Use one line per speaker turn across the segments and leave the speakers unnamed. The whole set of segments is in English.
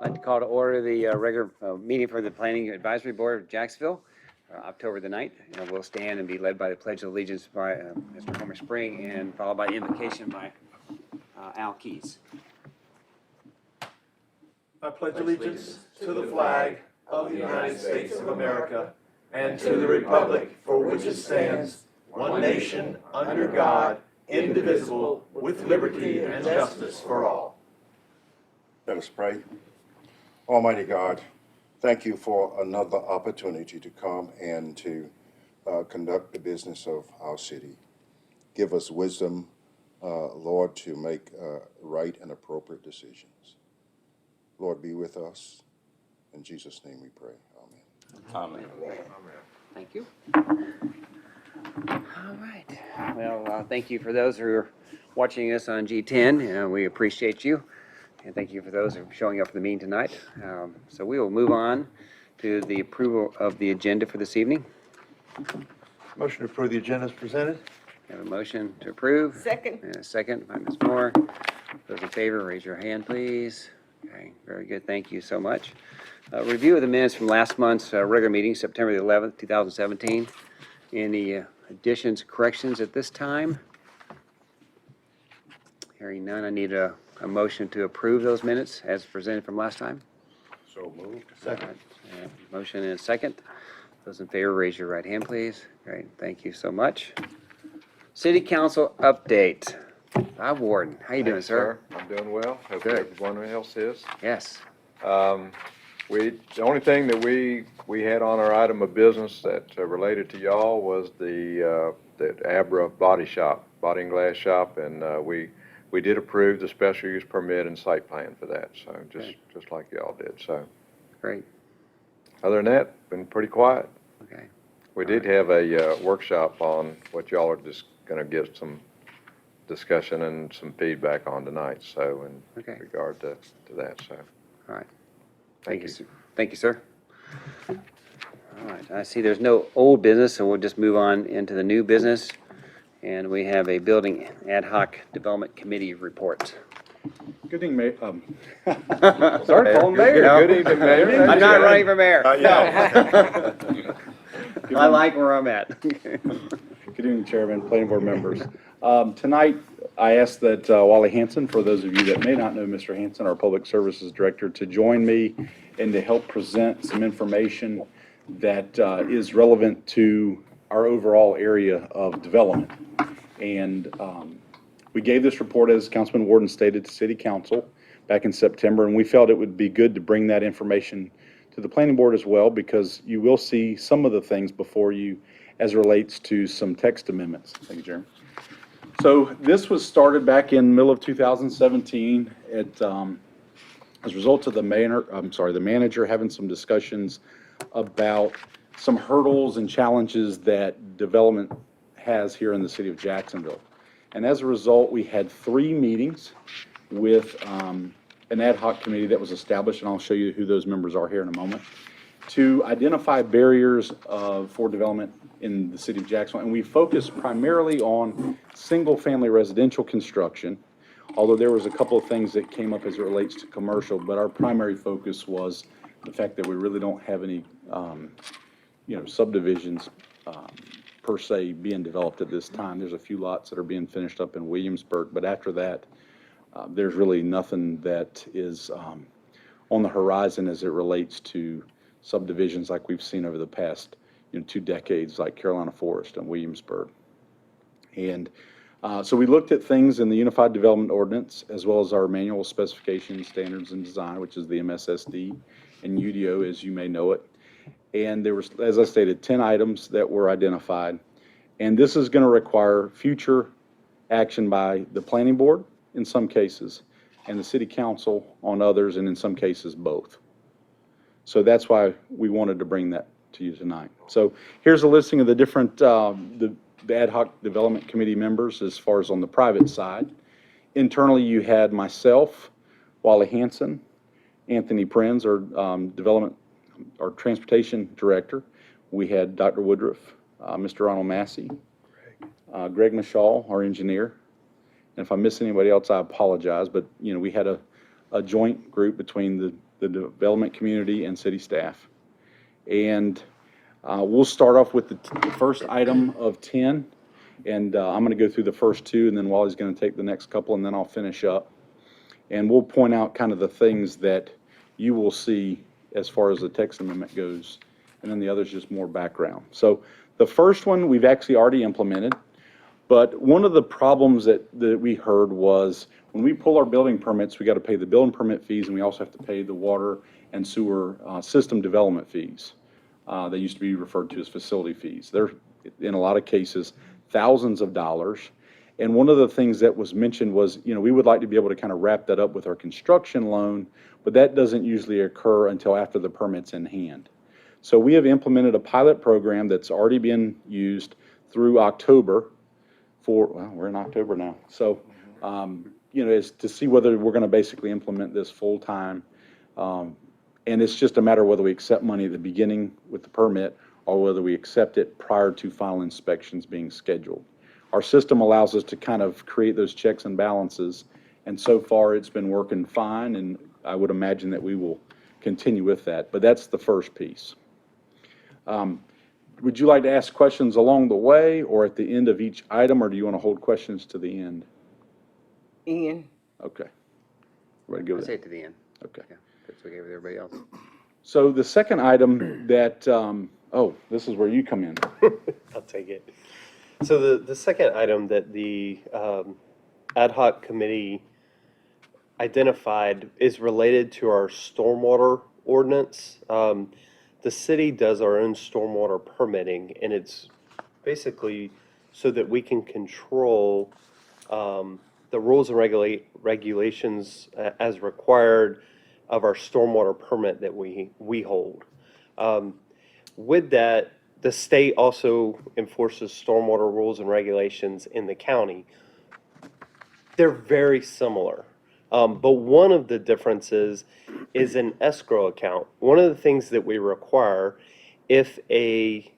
I'd like to call to order the regular meeting for the Planning Advisory Board of Jacksonville, October the 9th. And we'll stand and be led by the Pledge of Allegiance by Mr. Homer Spring and followed by the invocation by Al Keys.
I pledge allegiance to the flag of the United States of America and to the republic for which it stands, one nation, under God, indivisible, with liberty and justice for all.
Let us pray. Almighty God, thank you for another opportunity to come and to conduct the business of our city. Give us wisdom, Lord, to make right and appropriate decisions. Lord, be with us. In Jesus' name we pray. Amen.
Amen. Thank you. All right. Well, thank you for those who are watching us on G10. We appreciate you. And thank you for those who are showing up for the meeting tonight. So we will move on to the approval of the agenda for this evening.
Motion to approve the agenda is presented.
We have a motion to approve.
Second.
And a second by Ms. Moore. Those in favor, raise your hand, please. Okay, very good. Thank you so much. Review of the minutes from last month's regular meeting, September the 11th, 2017. Any additions, corrections at this time? Hearing none, I need a motion to approve those minutes as presented from last time.
So moved.
Second.
Motion and a second. Those in favor, raise your right hand, please. Great, thank you so much. City Council update. Bob Warden, how you doing, sir?
I'm doing well. Hope
Good.
everyone else is.
Yes.
The only thing that we had on our item of business that related to y'all was the Abra body and glass shop, and we did approve the special use permit and site plan for that, so just like y'all did, so.
Great,
Other than that, been pretty quiet.
okay.
We did have a workshop on what y'all are just gonna get some discussion and some feedback on tonight, so in
Okay.
regard to that, so.
All right.
Thank you.
Thank you, sir. All right, I see there's no old business, so we'll just move on into the new business. And we have a building ad hoc development committee report.
Good evening, Mayor.
Sorry, Paul Mayor.
Good evening, Mayor.
I'm not running for mayor.
Yeah.
I like where I'm at.
Good evening, Chairman, Planning Board members. Tonight, I asked that Wally Hanson, for those of you that may not know Mr. Hanson, our Public Services Director, to join me and to help present some information that is relevant to our overall area of development. And we gave this report, as Councilman Warden stated, to City Council back in September, and we felt it would be good to bring that information to the Planning Board as well, because you will see some of the things before you as it relates to some text amendments. Thank you, Jeremy. So this was started back in the middle of 2017 as a result of the manager having some discussions about some hurdles and challenges that development has here in the city of Jacksonville. And as a result, we had 3 meetings with an ad hoc committee that was established, and I'll show you who those members are here in a moment, to identify barriers for development in the city of Jacksonville. And we focused primarily on single-family residential construction, although there was a couple of things that came up as it relates to commercial, but our primary focus was the fact that we really don't have any subdivisions per se being developed at this time. There's a few lots that are being finished up in Williamsburg, but after that, there's really nothing that is on the horizon as it relates to subdivisions like we've seen over the past 2 decades, like Carolina Forest and Williamsburg. And so we looked at things in the Unified Development Ordinance, as well as our Manual Specifications, Standards, and Design, which is the MSSD, and UDO, as you may know it. And there was, as I stated, 10 items that were identified. And this is going to require future action by the Planning Board in some cases, and the City Council on others, and in some cases both. So that's why we wanted to bring that to you tonight. So here's a listing of the different the ad hoc development committee members as far as on the private side. Internally, you had myself, Wally Hanson, Anthony Prinz, our transportation director. We had Dr. Woodruff, Mr. Ronald Massey, Greg Mashal, our engineer. And if I miss anybody else, I apologize. But we had a joint group between the the development community, and city staff. And we'll start off with the first item of 10, and I'm going to go through the first two, and then Wally's going to take the next couple, and then I'll finish up. And we'll point out kind of the things that you will see as far as the text amendment goes, and then the other's just more background. So the first one we've actually already implemented, but one of the problems that we heard was when we pull our building permits, we got to pay the building permit fees, and we also have to pay the water and sewer system development fees. They used to be referred to as facility fees. They're, in a lot of cases, thousands of dollars. And one of the things that was mentioned was, you know, we would like to be able to kind of wrap that up with our construction loan, but that doesn't usually occur until after the permit's in hand. So we have implemented a pilot program that's already been used through October for, well, we're in October now. So, you know, is to see whether we're going to basically implement this full time. And it's just a matter of whether we accept money at the beginning with the permit or whether we accept it prior to final inspections being scheduled. Our system allows us to kind of create those checks and balances, and so far it's been working fine, and I would imagine that we will continue with that. But that's the first piece. Would you like to ask questions along the way or at the end of each item, or do you want to hold questions to the end?
Ian,
Okay. Ready to go
I'll
with
say
that?
it to the end.
Okay.
Yeah, that's okay with everybody else.
So the second item that, oh, this is where you come in.
I'll take it. So the second item that the ad hoc committee identified is related to our stormwater ordinance. The city does our own stormwater permitting, and it's basically so that we can control the rules and regulations as required of our stormwater permit that we hold. With that, the state also enforces stormwater rules and regulations in the county. They're very similar. But one of the differences is an escrow account. One of the things that we require, if a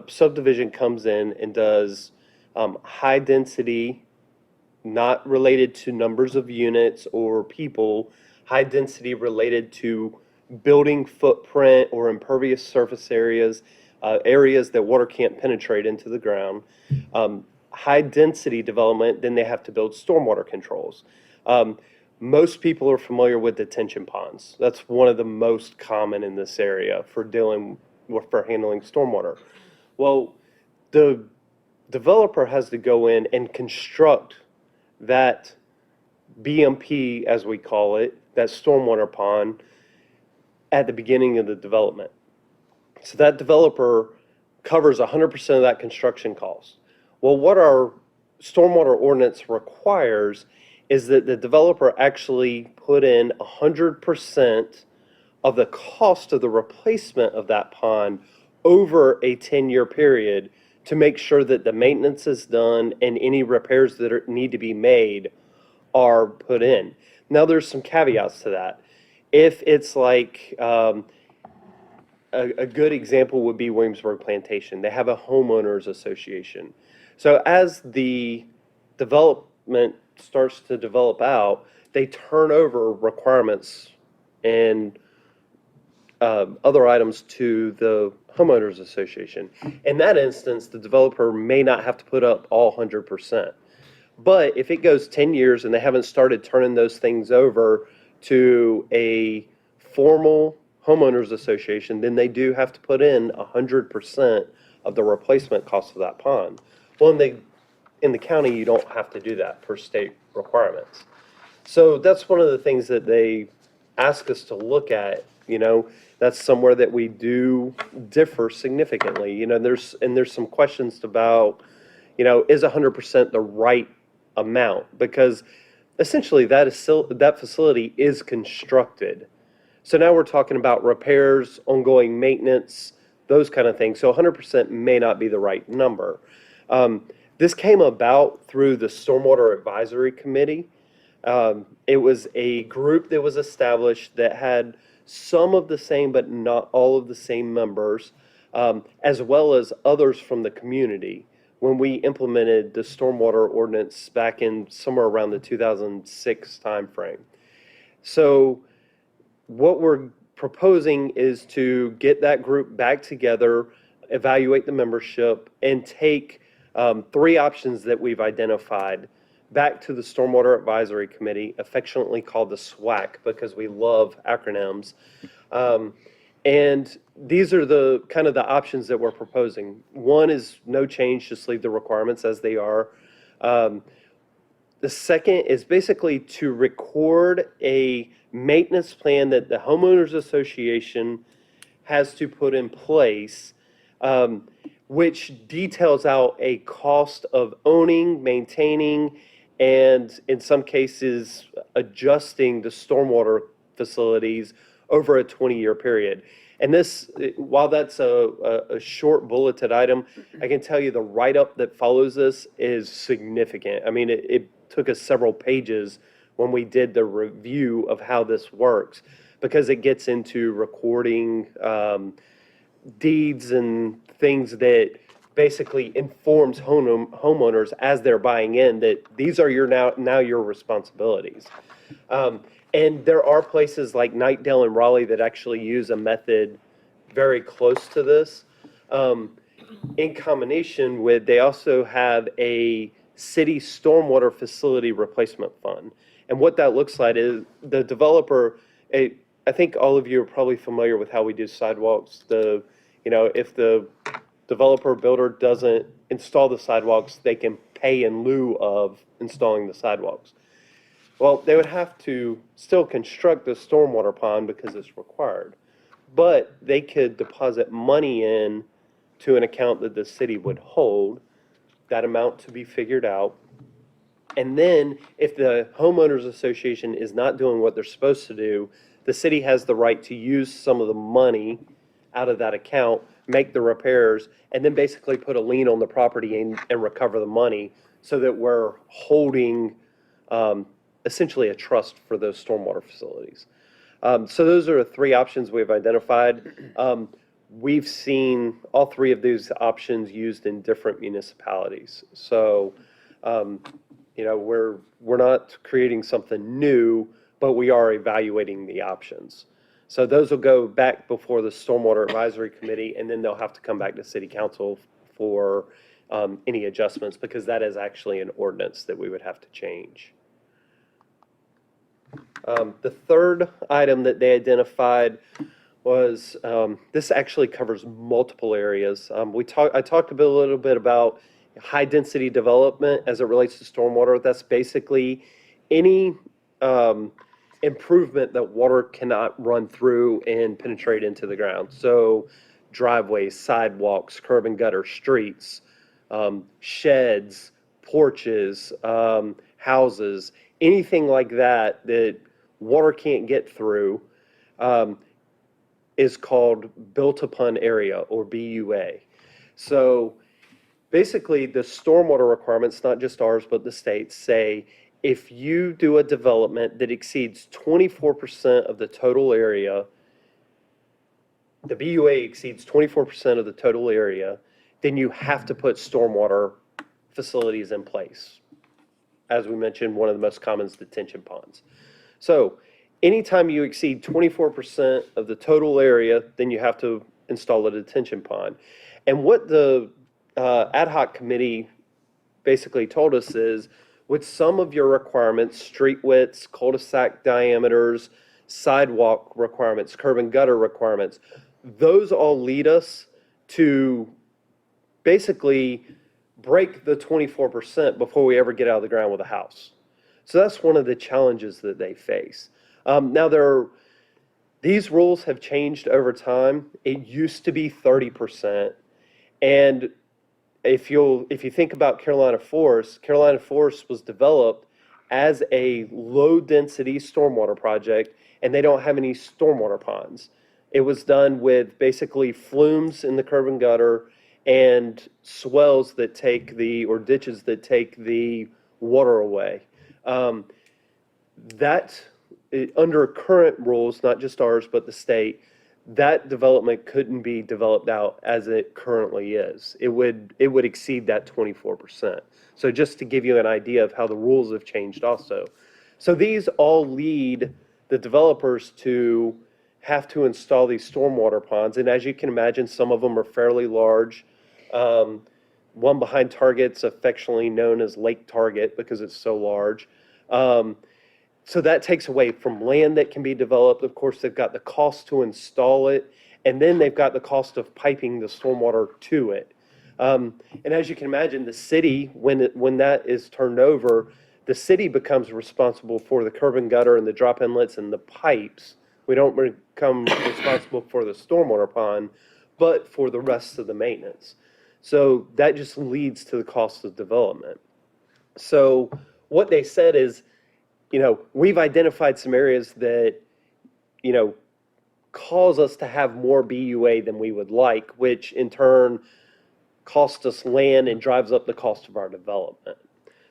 subdivision comes in and does high density, not related to numbers of units or people, high density related to building footprint or impervious surface areas, areas that water can't penetrate into the ground, high density development, then they have to build stormwater controls. Most people are familiar with detention ponds. That's one of the most common in this area for handling stormwater. Well, the developer has to go in and construct that BMP, as we call it, that stormwater pond, at the beginning of the development. So that developer covers 100% of that construction cost. Well, what our stormwater ordinance requires is that the developer actually put in 100% of the cost of the replacement of that pond over a 10-year period to make sure that the maintenance is done and any repairs that need to be made are put in. Now, there's some caveats to that. If it's like, a good example would be Williamsburg Plantation. They have a homeowners association. So as the development starts to develop out, they turn over requirements and other items to the homeowners association. In that instance, the developer may not have to put up all 100%. But if it goes 10 years and they haven't started turning those things over to a formal homeowners association, then they do have to put in 100% of the replacement cost of that pond. Well, in the county, you don't have to do that per state requirements. So that's one of the things that they ask us to look at. You know, that's somewhere that we do differ significantly. You know, there's some questions about, you know, is 100% the right amount? Because essentially that facility is constructed. So now we're talking about repairs, ongoing maintenance, those kind of things. So 100% may not be the right number. This came about through the Stormwater Advisory Committee. It was a group that was established that had some of the same, but not all of the same members, as well as others from the community when we implemented the stormwater ordinance back in somewhere around the 2006 timeframe. So what we're proposing is to get that group back together, evaluate the membership, and take three options that we've identified back to the Stormwater Advisory Committee, affectionately called the SWAC because we love acronyms. And these are the kind of the options that we're proposing. One is no change, just leave the requirements as they are. The second is basically to record a maintenance plan that the homeowners association has to put in place, which details out a cost of owning, maintaining, and in some cases, adjusting the stormwater facilities over a 20-year period. And this, while that's a short bulleted item, I can tell you the write-up that follows this is significant. I mean, it took us several pages when we did the review of how this works, because it gets into recording deeds and things that basically informs homeowners as they're buying in that these are your now your responsibilities. And there are places like Knightdale and Raleigh that actually use a method very close to this. In combination with, they also have a city stormwater facility replacement fund. And what that looks like is the developer, I think all of you are probably familiar with how we do sidewalks. If the developer builder doesn't install the sidewalks, they can pay in lieu of installing the sidewalks. Well, they would have to still construct the stormwater pond because it's required. But they could deposit money in to an account that the city would hold, that amount to be figured out. And then if the homeowners association is not doing what they're supposed to do, the city has the right to use some of the money out of that account, make the repairs, and then basically put a lien on the property and recover the money so that we're holding essentially a trust for those stormwater facilities. So those are the three options we've identified. We've seen all three of these options used in different municipalities. So, we're not creating something new, but we are evaluating the options. So those will go back before the Stormwater Advisory Committee, and then they'll have to come back to City Council for any adjustments, because that is actually an ordinance that we would have to change. The third item that they identified was, this actually covers multiple areas. I talked a little bit about high-density development as it relates to stormwater. That's basically any improvement that water cannot run through and penetrate into the ground. So driveways, sidewalks, curb and gutter, streets, sheds, porches, houses, anything like that that water can't get through is called built upon area, or BUA. So basically the stormwater requirements, not just ours but the state's, say if you do a development that exceeds 24% of the total area, the BUA exceeds 24% of the total area, then you have to put stormwater facilities in place. As we mentioned, one of the most common is detention ponds. So anytime you exceed 24% of the total area, then you have to install a detention pond. And what the ad hoc committee basically told us is, with some of your requirements, street widths, cul-de-sac diameters, sidewalk requirements, curb and gutter requirements, those all lead us to basically break the 24% before we ever get out of the ground with a house. So that's one of the challenges that they face. Now, these rules have changed over time. It used to be 30%. And if you think about Carolina Forest was developed as a low-density stormwater project, and they don't have any stormwater ponds. It was done with basically flumes in the curb and gutter and swells that or ditches that take the water away. Under current rules, not just ours, but the state, that development couldn't be developed out as it currently is. It would exceed that 24%. So just to give you an idea of how the rules have changed also. So these all lead the developers to have to install these stormwater ponds. And as you can imagine, some of them are fairly large. One behind Target's affectionately known as Lake Target because it's so large. So that takes away from land that can be developed. Of course, they've got the cost to install it, and then they've got the cost of piping the stormwater to it. And as you can imagine, the city, when that is turned over, the city becomes responsible for the curb and gutter and the drop inlets and the pipes. We don't become responsible for the stormwater pond, but for the rest of the maintenance. So that just leads to the cost of development. So what they said is, we've identified some areas that, cause us to have more BUA than we would like, which in turn costs us land and drives up the cost of our development.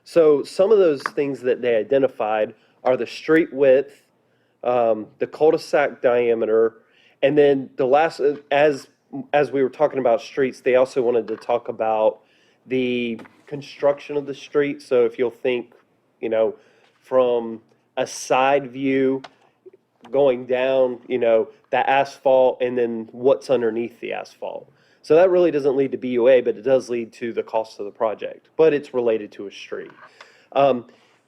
So some of those things that they identified are the street width, the cul-de-sac diameter, and then the last, as we were talking about streets, they also wanted to talk about the construction of the street. So if you'll think, from a side view going down, the asphalt and then what's underneath the asphalt. So that really doesn't lead to BUA, but it does lead to the cost of the project, but it's related to a street.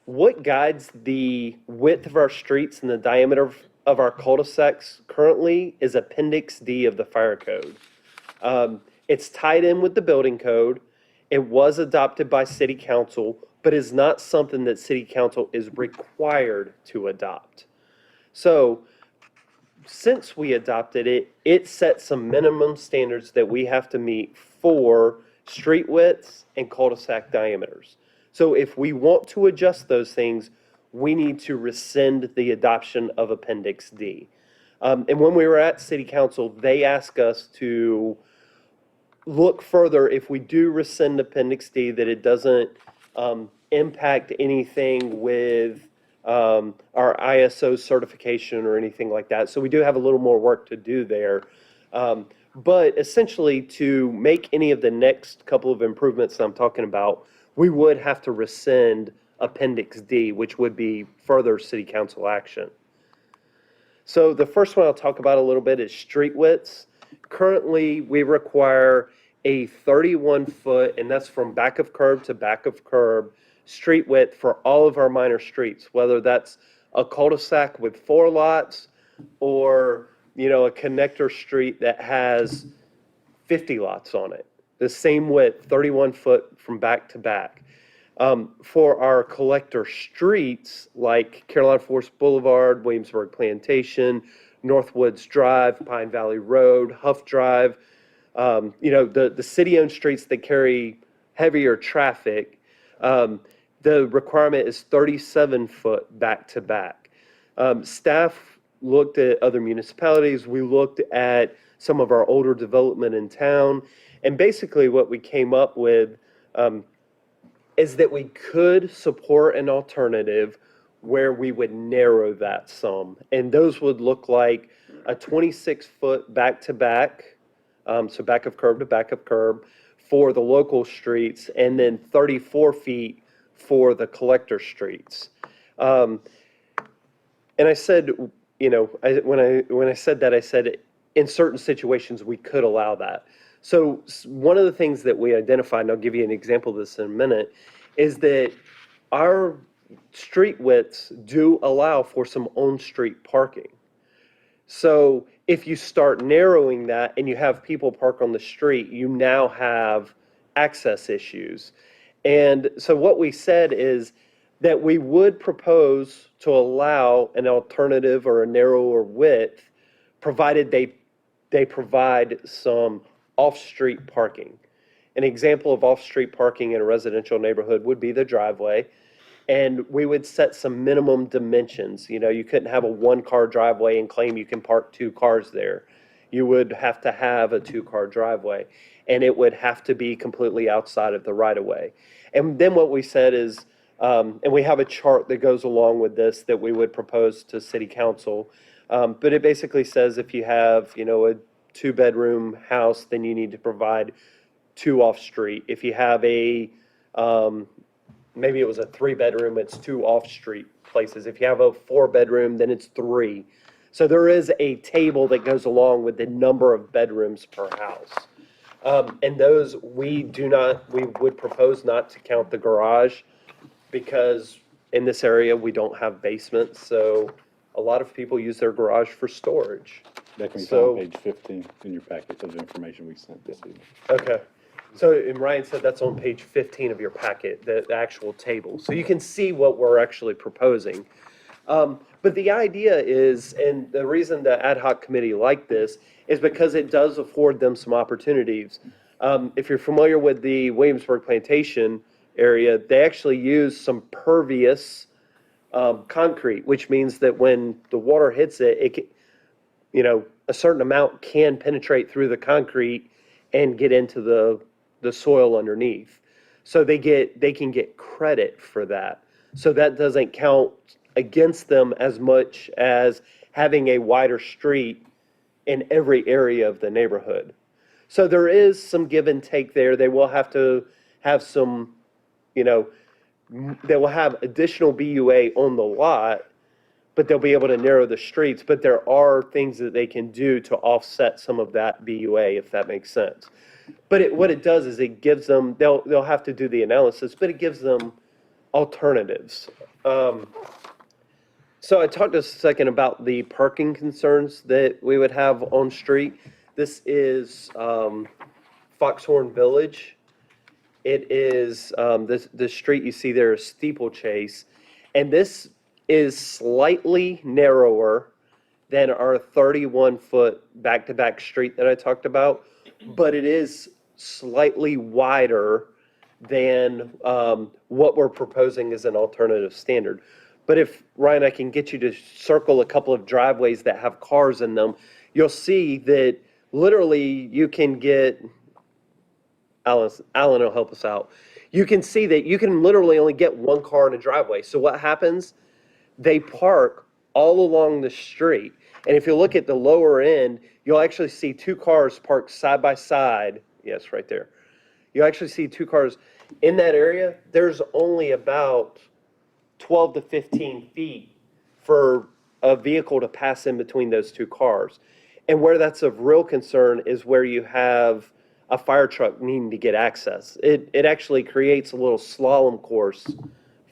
What guides the width of our streets and the diameter of our cul-de-sacs currently is Appendix D of the Fire Code. It's tied in with the building code. It was adopted by City Council, but is not something that City Council is required to adopt. So since we adopted it, it sets some minimum standards that we have to meet for street widths and cul-de-sac diameters. So if we want to adjust those things, we need to rescind the adoption of Appendix D. And when we were at City Council, they asked us to look further if we do rescind Appendix D, that it doesn't impact anything with our ISO certification or anything like that. So we do have a little more work to do there. But essentially, to make any of the next couple of improvements that I'm talking about, we would have to rescind Appendix D, which would be further City Council action. So the first one I'll talk about a little bit is street widths. Currently, we require a 31-foot, and that's from back of curb to back of curb, street width for all of our minor streets, whether that's a cul-de-sac with 4 lots or, a connector street that has 50 lots on it. The same width, 31 foot from back to back. For our collector streets, like Carolina Forest Boulevard, Williamsburg Plantation, Northwoods Drive, Pine Valley Road, Huff Drive, the city-owned streets that carry heavier traffic, the requirement is 37 foot back to back. Staff looked at other municipalities. We looked at some of our older development in town. And basically what we came up with is that we could support an alternative where we would narrow that some. And those would look like a 26-foot back-to-back, so back of curb to back of curb, for the local streets, and then 34 feet for the collector streets. And I said, when I said that, I said in certain situations we could allow that. So one of the things that we identified, and I'll give you an example of this in a minute, is that our street widths do allow for some on-street parking. So if you start narrowing that and you have people park on the street, you now have access issues. And so what we said is that we would propose to allow an alternative or a narrower width, provided they provide some off-street parking. An example of off-street parking in a residential neighborhood would be the driveway. And we would set some minimum dimensions. You couldn't have a 1-car driveway and claim you can park 2 cars there. You would have to have a 2-car driveway, and it would have to be completely outside of the right-of-way. And then what we said is, and we have a chart that goes along with this that we would propose to City Council, but it basically says if you have, a 2-bedroom house, then you need to provide 2 off-street. If you have a maybe it was a 3-bedroom, it's 2 off-street places. If you have a 4-bedroom, then it's 3. So there is a table that goes along with the number of bedrooms per house. And those, we would propose not to count the garage because in this area, we don't have basements. So a lot of people use their garage for storage.
That can be found
So-
on page 15 in your packet of information we sent this evening.
Okay. So, and Ryan said that's on page 15 of your packet, the actual table. So you can see what we're actually proposing. But the idea is, and the reason the ad hoc committee liked this is because it does afford them some opportunities. If you're familiar with the Williamsburg Plantation area, they actually use some pervious concrete, which means that when the water hits it, a certain amount can penetrate through the concrete and get into the soil underneath. So they can get credit for that. So that doesn't count against them as much as having a wider street in every area of the neighborhood. So there is some give and take there. They will have to have some, they will have additional BUA on the lot, but they'll be able to narrow the streets. But there are things that they can do to offset some of that BUA, if that makes sense. But what it does is it gives them, they'll have to do the analysis, but it gives them alternatives. So I talked a second about the parking concerns that we would have on street. This is Foxhorn Village. It is, the street you see there is Steeplechase. And this is slightly narrower than our 31-foot back-to-back street that I talked about, but it is slightly wider than what we're proposing as an alternative standard. But if, Ryan, I can get you to circle a couple of driveways that have cars in them, you'll see that literally you can get, Alan will help us out. You can see that you can literally only get one car in a driveway. So what happens? They park all along the street. And if you look at the lower end, you'll actually see 2 cars parked side by side. Yes, right there. You'll actually see 2 cars. In that area, there's only about 12 to 15 feet for a vehicle to pass in between those 2 cars. And where that's of real concern is where you have a fire truck needing to get access. It actually creates a little slalom course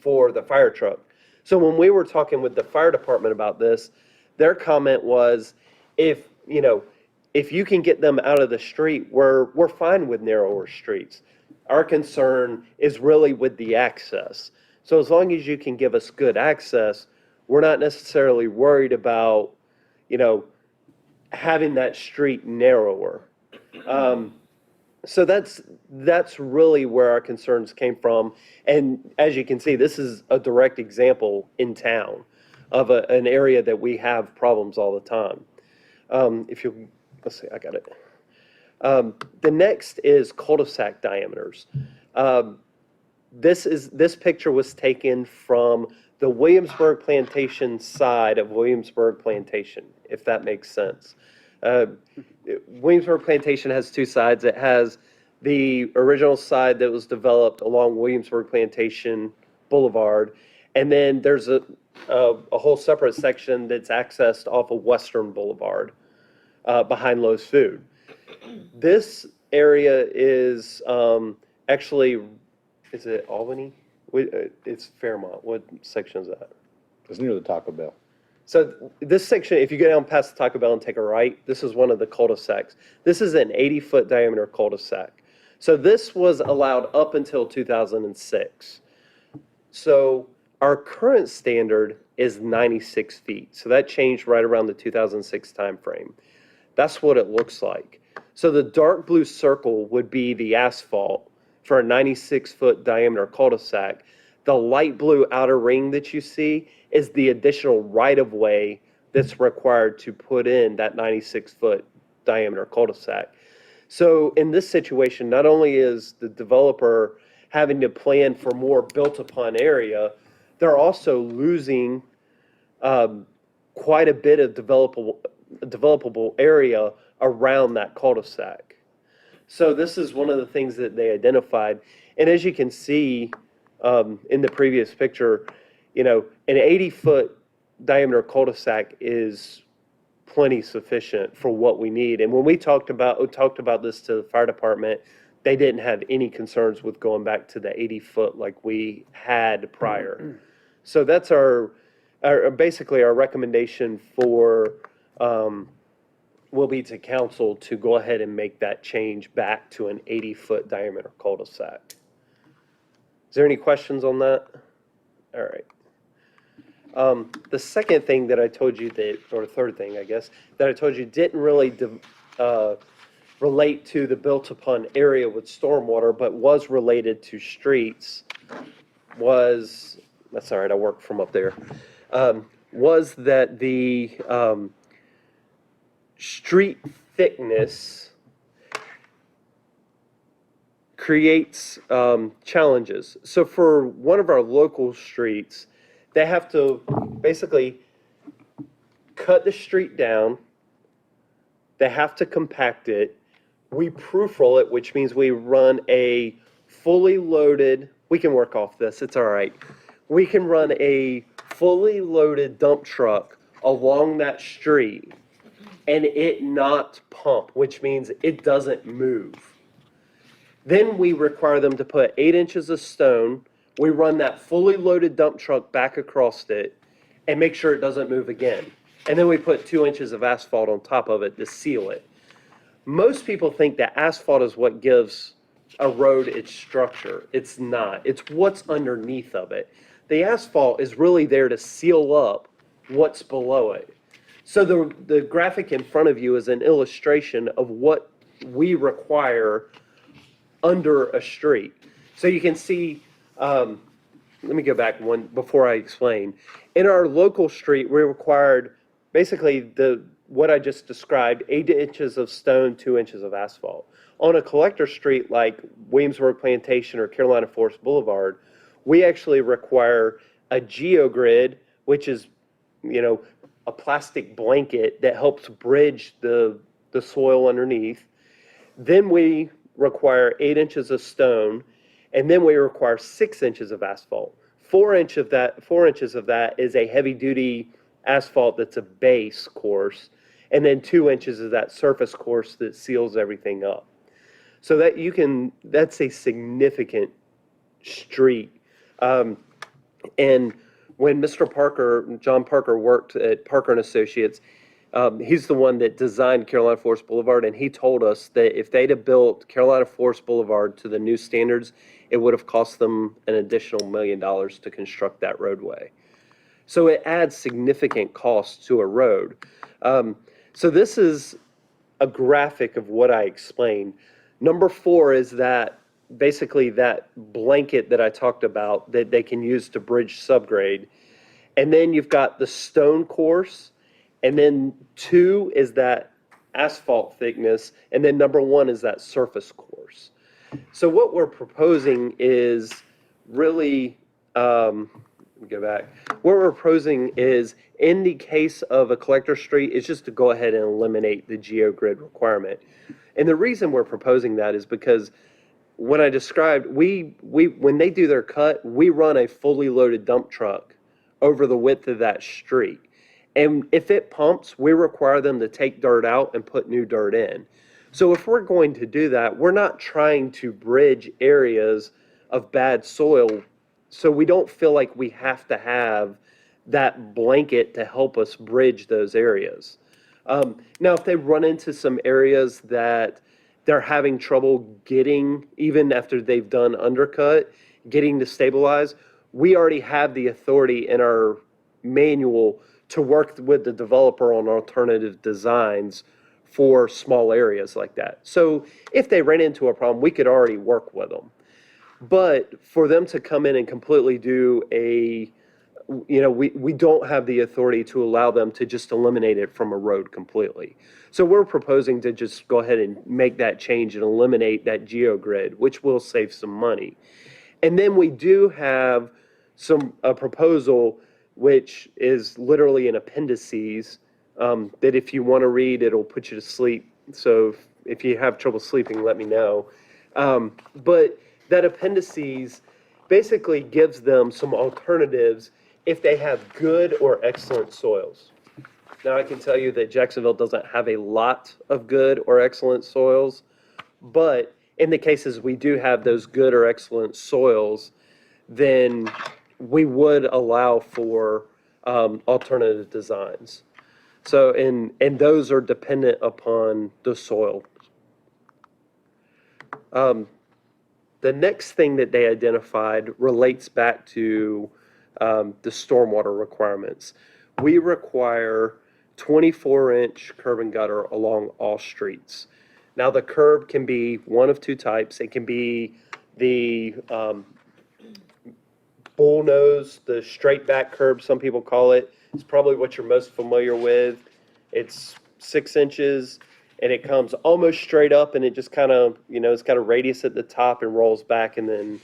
for the fire truck. So when we were talking with the fire department about this, their comment was, if you can get them out of the street, we're fine with narrower streets. Our concern is really with the access. So as long as you can give us good access, we're not necessarily worried about, having that street narrower. So that's really where our concerns came from. And as you can see, this is a direct example in town of an area that we have problems all the time. Let's see, I got it. The next is cul-de-sac diameters. This picture was taken from the Williamsburg Plantation side of Williamsburg Plantation, if that makes sense. Williamsburg Plantation has 2 sides. It has the original side that was developed along Williamsburg Plantation Boulevard, and then there's a whole separate section that's accessed off of Western Boulevard behind Lowe's Food. This area is actually, is it Albany? It's Fairmont. What section is that?
It's near the Taco Bell.
So this section, if you go down past the Taco Bell and take a right, this is one of the cul-de-sacs. This is an 80-foot diameter cul-de-sac. So this was allowed up until 2006. So our current standard is 96 feet. So that changed right around the 2006 timeframe. That's what it looks like. So the dark blue circle would be the asphalt for a 96-foot diameter cul-de-sac. The light blue outer ring that you see is the additional right-of-way that's required to put in that 96-foot diameter cul-de-sac. So in this situation, not only is the developer having to plan for more built-upon area, they're also losing quite a bit of developable area around that cul-de-sac. So this is one of the things that they identified. And as you can see in the previous picture, an 80-foot diameter cul-de-sac is plenty sufficient for what we need. And when we talked about this to the fire department, they didn't have any concerns with going back to the 80-foot like we had prior. So that's basically our recommendation will be to council to go ahead and make that change back to an 80-foot diameter cul-de-sac. Is there any questions on that? All right. The second thing that I told you or third thing, I guess, that I told you didn't really relate to the built-upon area with stormwater, but was related to streets, that's all right, I work from up there, was that the street thickness creates challenges. So for one of our local streets, they have to basically cut the street down. They have to compact it. We proof roll it, which means we run a fully loaded, we can work off this, it's all right. We can run a fully loaded dump truck along that street and it not pump, which means it doesn't move. Then we require them to put 8 inches of stone. We run that fully loaded dump truck back across it and make sure it doesn't move again. And then we put 2 inches of asphalt on top of it to seal it. Most people think that asphalt is what gives a road its structure. It's not. It's what's underneath of it. The asphalt is really there to seal up what's below it. So the graphic in front of you is an illustration of what we require under a street. So you can see, let me go back one before I explain. In our local street, we required basically what I just described, 8 inches of stone, 2 inches of asphalt. On a collector street like Williamsburg Plantation or Carolina Forest Boulevard, we actually require a geogrid, which is, a plastic blanket that helps bridge the soil underneath. Then we require 8 inches of stone, and then we require 6 inches of asphalt. 4 inches of that is a heavy-duty asphalt that's a base course, and then 2 inches is that surface course that seals everything up. So that's a significant street. And when John Parker worked at Parker and Associates, he's the one that designed Carolina Forest Boulevard, and he told us that if they'd have built Carolina Forest Boulevard to the new standards, it would have cost them an additional $1 million to construct that roadway. So it adds significant cost to a road. So this is a graphic of what I explained. Number 4 is that basically that blanket that I talked about that they can use to bridge subgrade. And then you've got the stone course, and then 2 is that asphalt thickness, and then number 1 is that surface course. So what we're proposing is really, let me go back. What we're proposing is, in the case of a collector street, is just to go ahead and eliminate the geogrid requirement. And the reason we're proposing that is because when I described, when they do their cut, we run a fully loaded dump truck over the width of that street. And if it pumps, we require them to take dirt out and put new dirt in. So if we're going to do that, we're not trying to bridge areas of bad soil, so we don't feel like we have to have that blanket to help us bridge those areas. Now, if they run into some areas that they're having trouble getting, even after they've done undercut, getting to stabilize, we already have the authority in our manual to work with the developer on alternative designs for small areas like that. So if they ran into a problem, we could already work with them. But for them to come in and completely do we don't have the authority to allow them to just eliminate it from a road completely. So we're proposing to just go ahead and make that change and eliminate that geogrid, which will save some money. And then we do have a proposal which is literally an appendices that if you want to read, it'll put you to sleep. So if you have trouble sleeping, let me know. But that appendices basically gives them some alternatives if they have good or excellent soils. Now, I can tell you that Jacksonville doesn't have a lot of good or excellent soils, but in the cases we do have those good or excellent soils, then we would allow for alternative designs. So, and those are dependent upon the soil. The next thing that they identified relates back to the stormwater requirements. We require 24-inch curb and gutter along all streets. Now, the curb can be one of two types. It can be the bull nose, the straight back curb, some people call it. It's probably what you're most familiar with. It's 6 inches and it comes almost straight up and it just kind of, it's got a radius at the top and rolls back and then,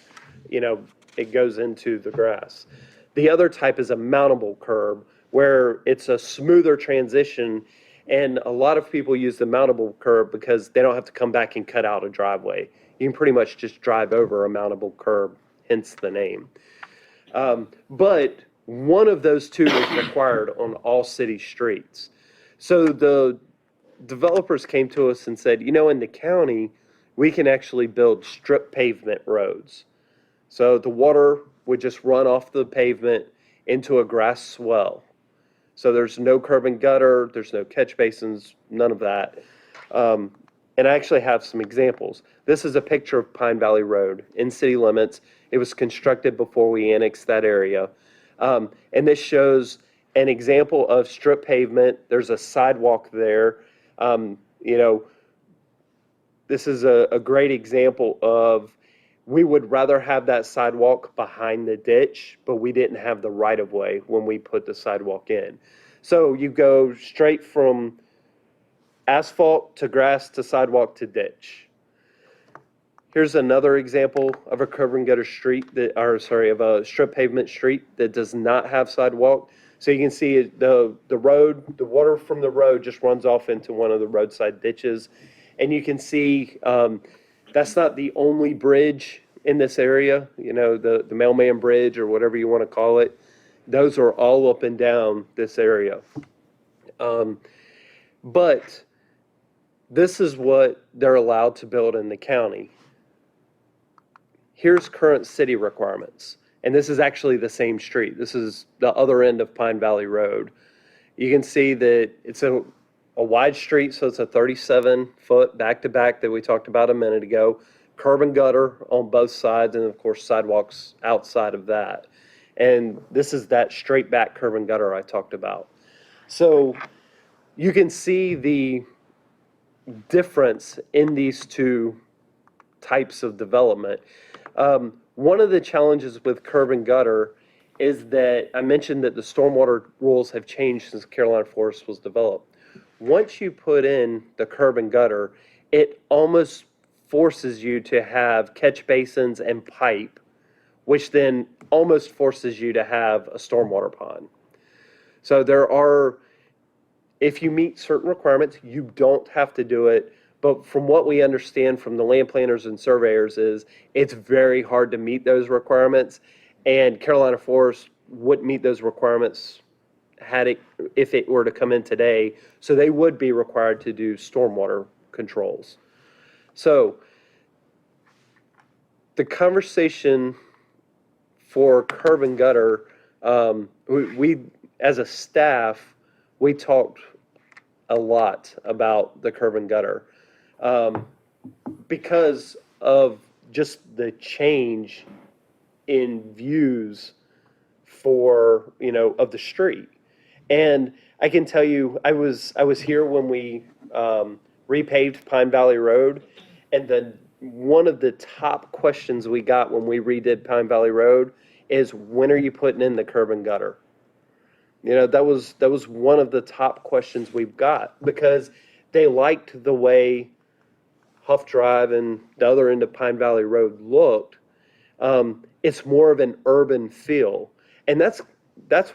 it goes into the grass. The other type is a mountable curb where it's a smoother transition, and a lot of people use the mountable curb because they don't have to come back and cut out a driveway. You can pretty much just drive over a mountable curb, hence the name. But one of those two is required on all city streets. So the developers came to us and said, in the county, we can actually build strip pavement roads. So the water would just run off the pavement into a grass swell. So there's no curb and gutter, there's no catch basins, none of that. And I actually have some examples. This is a picture of Pine Valley Road in city limits. It was constructed before we annexed that area. And this shows an example of strip pavement. There's a sidewalk there. This is a great example of, we would rather have that sidewalk behind the ditch, but we didn't have the right of way when we put the sidewalk in. So you go straight from asphalt to grass to sidewalk to ditch. Here's another example of a curb and gutter street of a strip pavement street that does not have sidewalk. So you can see the road, the water from the road just runs off into one of the roadside ditches. And you can see that's not the only bridge in this area, the Mailman Bridge or whatever you want to call it. Those are all up and down this area. But this is what they're allowed to build in the county. Here's current city requirements. And this is actually the same street. This is the other end of Pine Valley Road. You can see that it's a wide street, so it's a 37-foot back-to-back that we talked about a minute ago. Curb and gutter on both sides, and of course sidewalks outside of that. And this is that straight back curb and gutter I talked about. So you can see the difference in these two types of development. One of the challenges with curb and gutter is that I mentioned that the stormwater rules have changed since Carolina Forest was developed. Once you put in the curb and gutter, it almost forces you to have catch basins and pipe, which then almost forces you to have a stormwater pond. So if you meet certain requirements, you don't have to do it. But from what we understand from the land planners and surveyors is it's very hard to meet those requirements. And Carolina Forest wouldn't meet those requirements if it were to come in today. So they would be required to do stormwater controls. So the conversation for curb and gutter, we as a staff, we talked a lot about the curb and gutter because of just the change in views of the street. And I can tell you, I was here when we repaved Pine Valley Road, and then one of the top questions we got when we redid Pine Valley Road is, when are you putting in the curb and gutter? That was one of the top questions we've got, because they liked the way Huff Drive and the other end of Pine Valley Road looked. It's more of an urban feel, and that's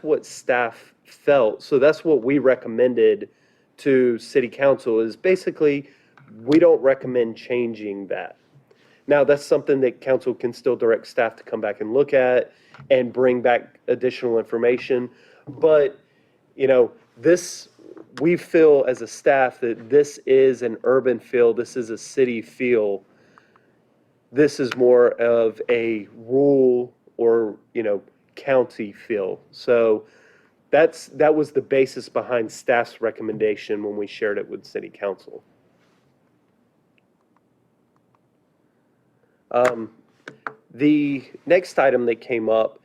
what staff felt. So that's what we recommended to City Council, is basically we don't recommend changing that. Now, that's something that council can still direct staff to come back and look at and bring back additional information. But, you know, this, we feel as a staff that this is an urban feel, this is a city feel. This is more of a rural or, you know, county feel. So that was the basis behind staff's recommendation when we shared it with city council. The next item that came up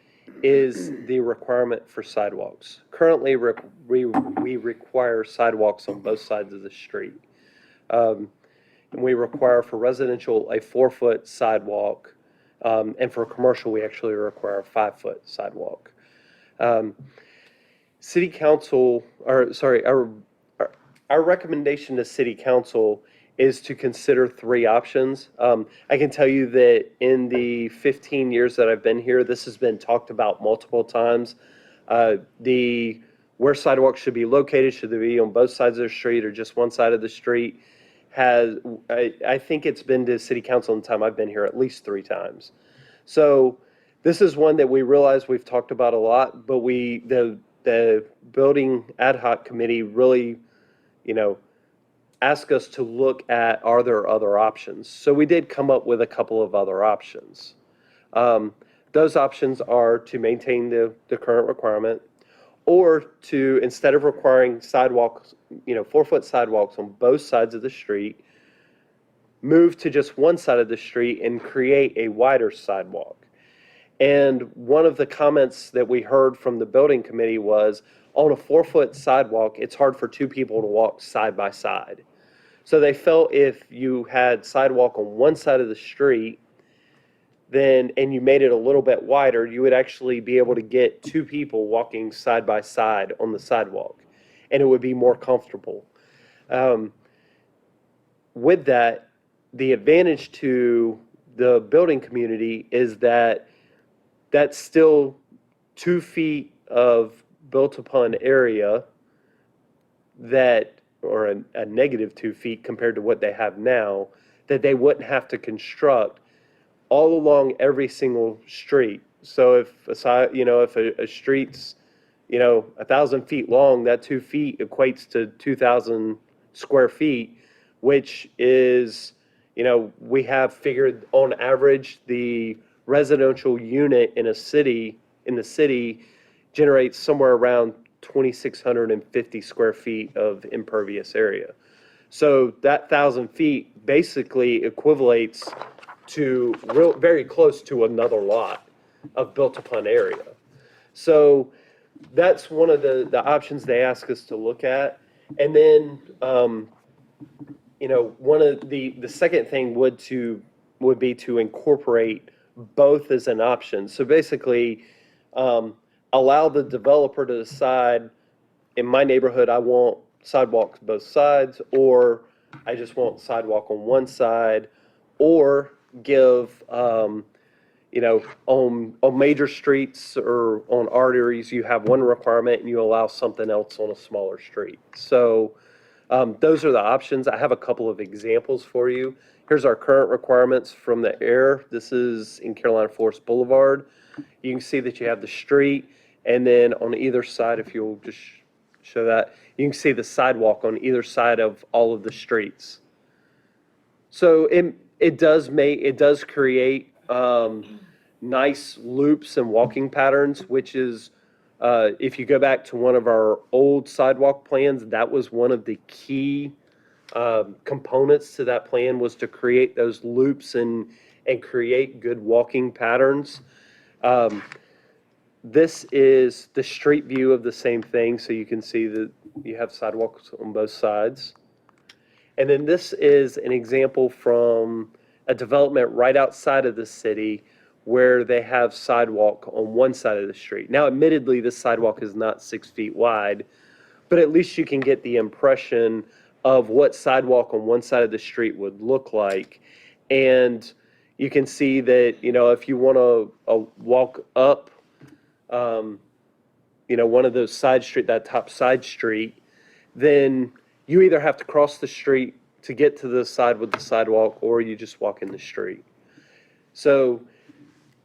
is the requirement for sidewalks. Currently, we require sidewalks on both sides of the street. And we require for residential a 4-foot sidewalk, and for commercial, we actually require a 5-foot sidewalk. City council, or sorry, our recommendation to city council is to consider 3 options. I can tell you that in the 15 years that I've been here, this has been talked about multiple times. Where sidewalks should be located, should they be on both sides of the street or just one side of the street, I think it's been to city council in the time I've been here at least 3 times. So this is one that we realize we've talked about a lot, but the building ad hoc committee really, you know, asked us to look at, are there other options? So we did come up with a couple of other options. Those options are to maintain the current requirement, or to, instead of requiring sidewalks, you know, 4-foot sidewalks on both sides of the street, move to just one side of the street and create a wider sidewalk. And one of the comments that we heard from the building committee was, on a 4-foot sidewalk, it's hard for 2 people to walk side by side. So they felt if you had sidewalk on one side of the street, then, and you made it a little bit wider, you would actually be able to get 2 people walking side by side on the sidewalk, and it would be more comfortable. With that, the advantage to the building community is that that's still 2 feet of built upon area that, or a negative 2 feet compared to what they have now, that they wouldn't have to construct all along every single street. So if a street's, 1,000 feet long, that 2 feet equates to 2,000 square feet, which is, we have figured on average the residential unit in the city generates somewhere around 2,650 square feet of impervious area. So that 1,000 feet basically equivalates to very close to another lot of built upon area. So that's one of the options they ask us to look at. And then, one of the second thing would be to incorporate both as an option. So basically, allow the developer to decide, in my neighborhood, I want sidewalks both sides, or I just want sidewalk on one side, or give, on major streets or on arteries, you have one requirement and you allow something else on a smaller street. So those are the options. I have a couple of examples for you. Here's our current requirements from the air. This is in Carolina Forest Boulevard. You can see that you have the street, and then on either side, if you'll just show that, you can see the sidewalk on either side of all of the streets. So it does create nice loops and walking patterns, which is, if you go back to one of our old sidewalk plans, that was one of the key components to that plan, was to create those loops and create good walking patterns. This is the street view of the same thing, so you can see that you have sidewalks on both sides. And then this is an example from a development right outside of the city where they have sidewalk on one side of the street. Now, admittedly, this sidewalk is not 6 feet wide, but at least you can get the impression of what sidewalk on one side of the street would look like. And you can see that, if you want to walk up, one of those that top side street, then you either have to cross the street to get to the side with the sidewalk, or you just walk in the street. So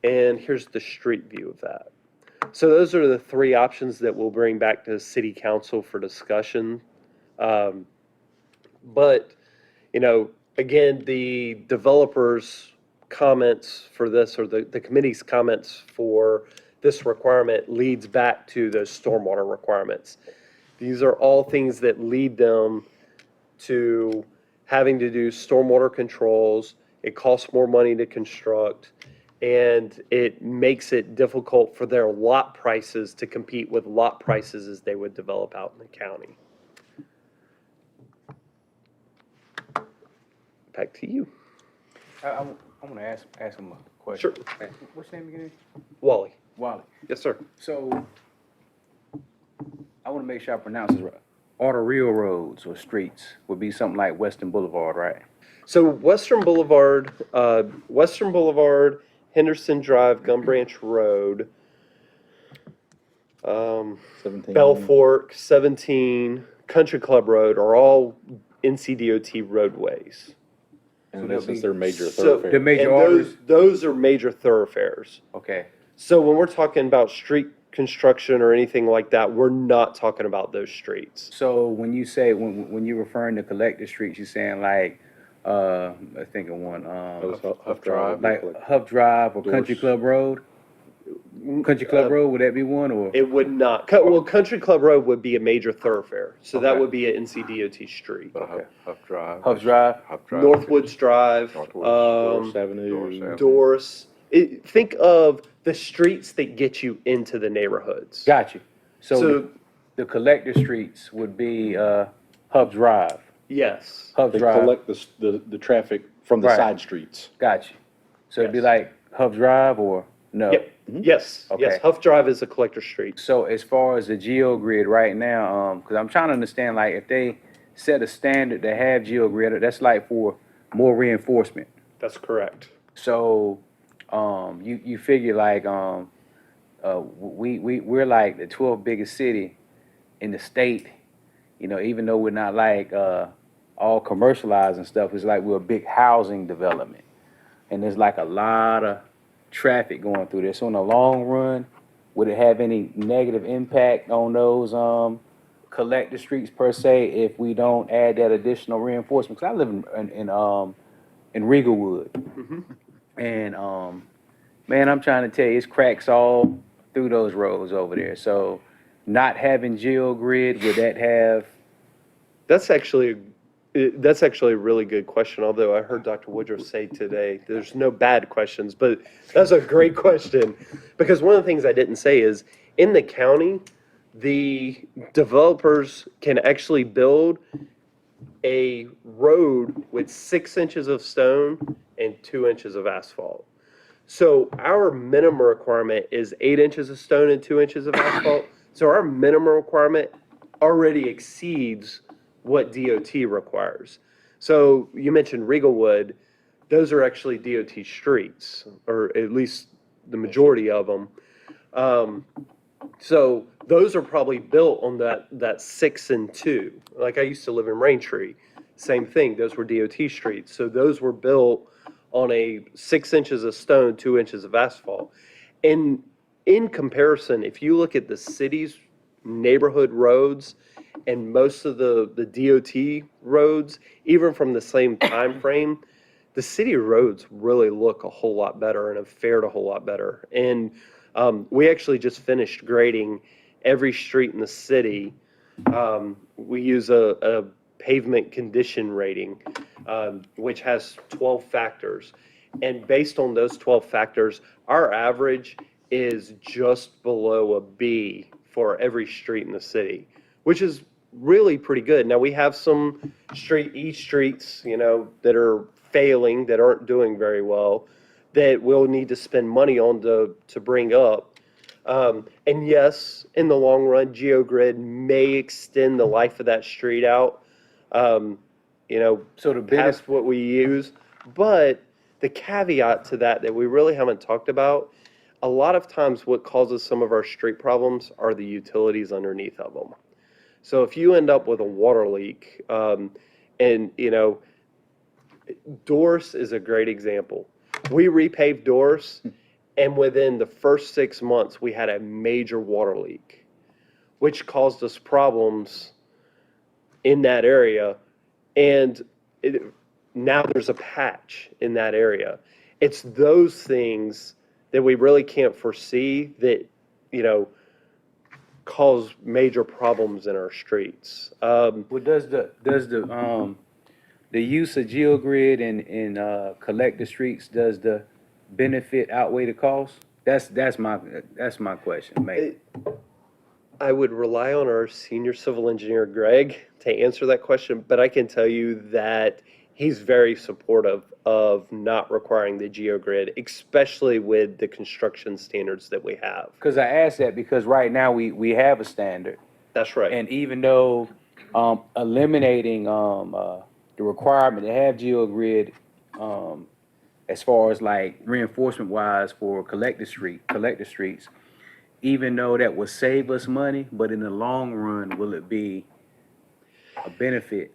and here's the street view of that. So those are the three options that we'll bring back to city council for discussion. But, you know, again, the developers' comments for this, or the committee's comments for this requirement leads back to those stormwater requirements. These are all things that lead them to having to do stormwater controls. It costs more money to construct, and it makes it difficult for their lot prices to compete with lot prices as they would develop out in the county. Back to you.
I want to ask him a question.
Sure.
What's your name again?
Wally.
Wally.
Yes, sir.
So, I want to make sure I pronounce this right. All the real roads or streets would be something like Western Boulevard, right?
So Western Boulevard, Henderson Drive, Gum Branch Road,
17.
Bell Fork, 17, Country Club Road are all NCDOT roadways.
And this is their major
So-
thoroughfare.
The major
And
arteries?
those are major thoroughfares.
Okay.
So when we're talking about street construction or anything like that, we're not talking about those streets.
So when you say, when you're referring to collector streets, you're saying like, I think of one,
Huff Drive.
like Huff Drive or Country
Doors.
Club Road? Country Club Road, would that be one, or?
It would not. Well, Country Club Road would be a major thoroughfare, so that
Okay.
would be an NCDOT street.
But Huff Drive.
Huff Drive?
Huff Drive.
Northwoods Drive,
Doris Avenue.
Doris Avenue.
Doris. Think of the streets that get you into the neighborhoods.
Got you. So
So,
the collector streets would be, Huff Drive.
yes.
Huff
They
Drive,
collect the traffic from the
Right.
side streets.
got you. So it'd be
Yes.
like Huff Drive or no?
Yep. Yes.
Okay.
Yes. Huff Drive is a collector street.
So as far as the GeoGrid right now, because I'm trying to understand, like, if they set a standard to have GeoGrid, that's like for more reinforcement.
That's correct.
So, you figure like, we're like the 12th biggest city in the state, you know, even though we're not like, all commercialized and stuff, it's like we're a big housing development. And there's like a lot of traffic going through this. So in the long run, would it have any negative impact on those, collector streets per se if we don't add that additional reinforcement? Because I live in Riegelwood. And, man, I'm trying to tell you, it's cracks all through those roads over there. So not having GeoGrid, would that have,
That's actually a really good question, although I heard Dr. Woodruff say today, there's no bad questions, but that's a great question. Because one of the things I didn't say is, in the county, the developers can actually build a road with 6 inches of stone and 2 inches of asphalt. So our minimum requirement is 8 inches of stone and 2 inches of asphalt. So our minimum requirement already exceeds what DOT requires. So you mentioned Riegelwood, those are actually DOT streets, or at least the majority of them. So those are probably built on that 6 and 2. Like I used to live in Raintree, same thing, those were DOT streets. So those were built on a 6 inches of stone, 2 inches of asphalt. And in comparison, if you look at the city's neighborhood roads and most of the DOT roads, even from the same time frame, the city roads really look a whole lot better and have fared a whole lot better. And we actually just finished grading every street in the city. We use a pavement condition rating, which has 12 factors. And based on those 12 factors, our average is just below a B for every street in the city, which is really pretty good. Now, we have some streets, you know, that are failing, that aren't doing very well, that we'll need to spend money on to bring up. And yes, in the long run, GeoGrid may extend the life of that street out, you know,
so the biggest,
past what we use. But the caveat to that we really haven't talked about, a lot of times what causes some of our street problems are the utilities underneath of them. So if you end up with a water leak, and, you know, Doris is a great example. We repaved Doris, And within the first 6 months, we had a major water leak, which caused us problems in that area. And now there's a patch in that area. It's those things that we really can't foresee that, you know, cause major problems in our streets.
Well, the use of GeoGrid and collect the streets, does the benefit outweigh the cost? That's my question, mate.
I would rely on our senior civil engineer, Greg, to answer that question, but I can tell you that he's very supportive of not requiring the GeoGrid, especially with the construction standards that we have.
Because I asked that because right now we have a standard.
That's right.
And even though eliminating the requirement to have GeoGrid, as far as like reinforcement wise for collector streets, even though that will save us money, but in the long run, will it be a benefit?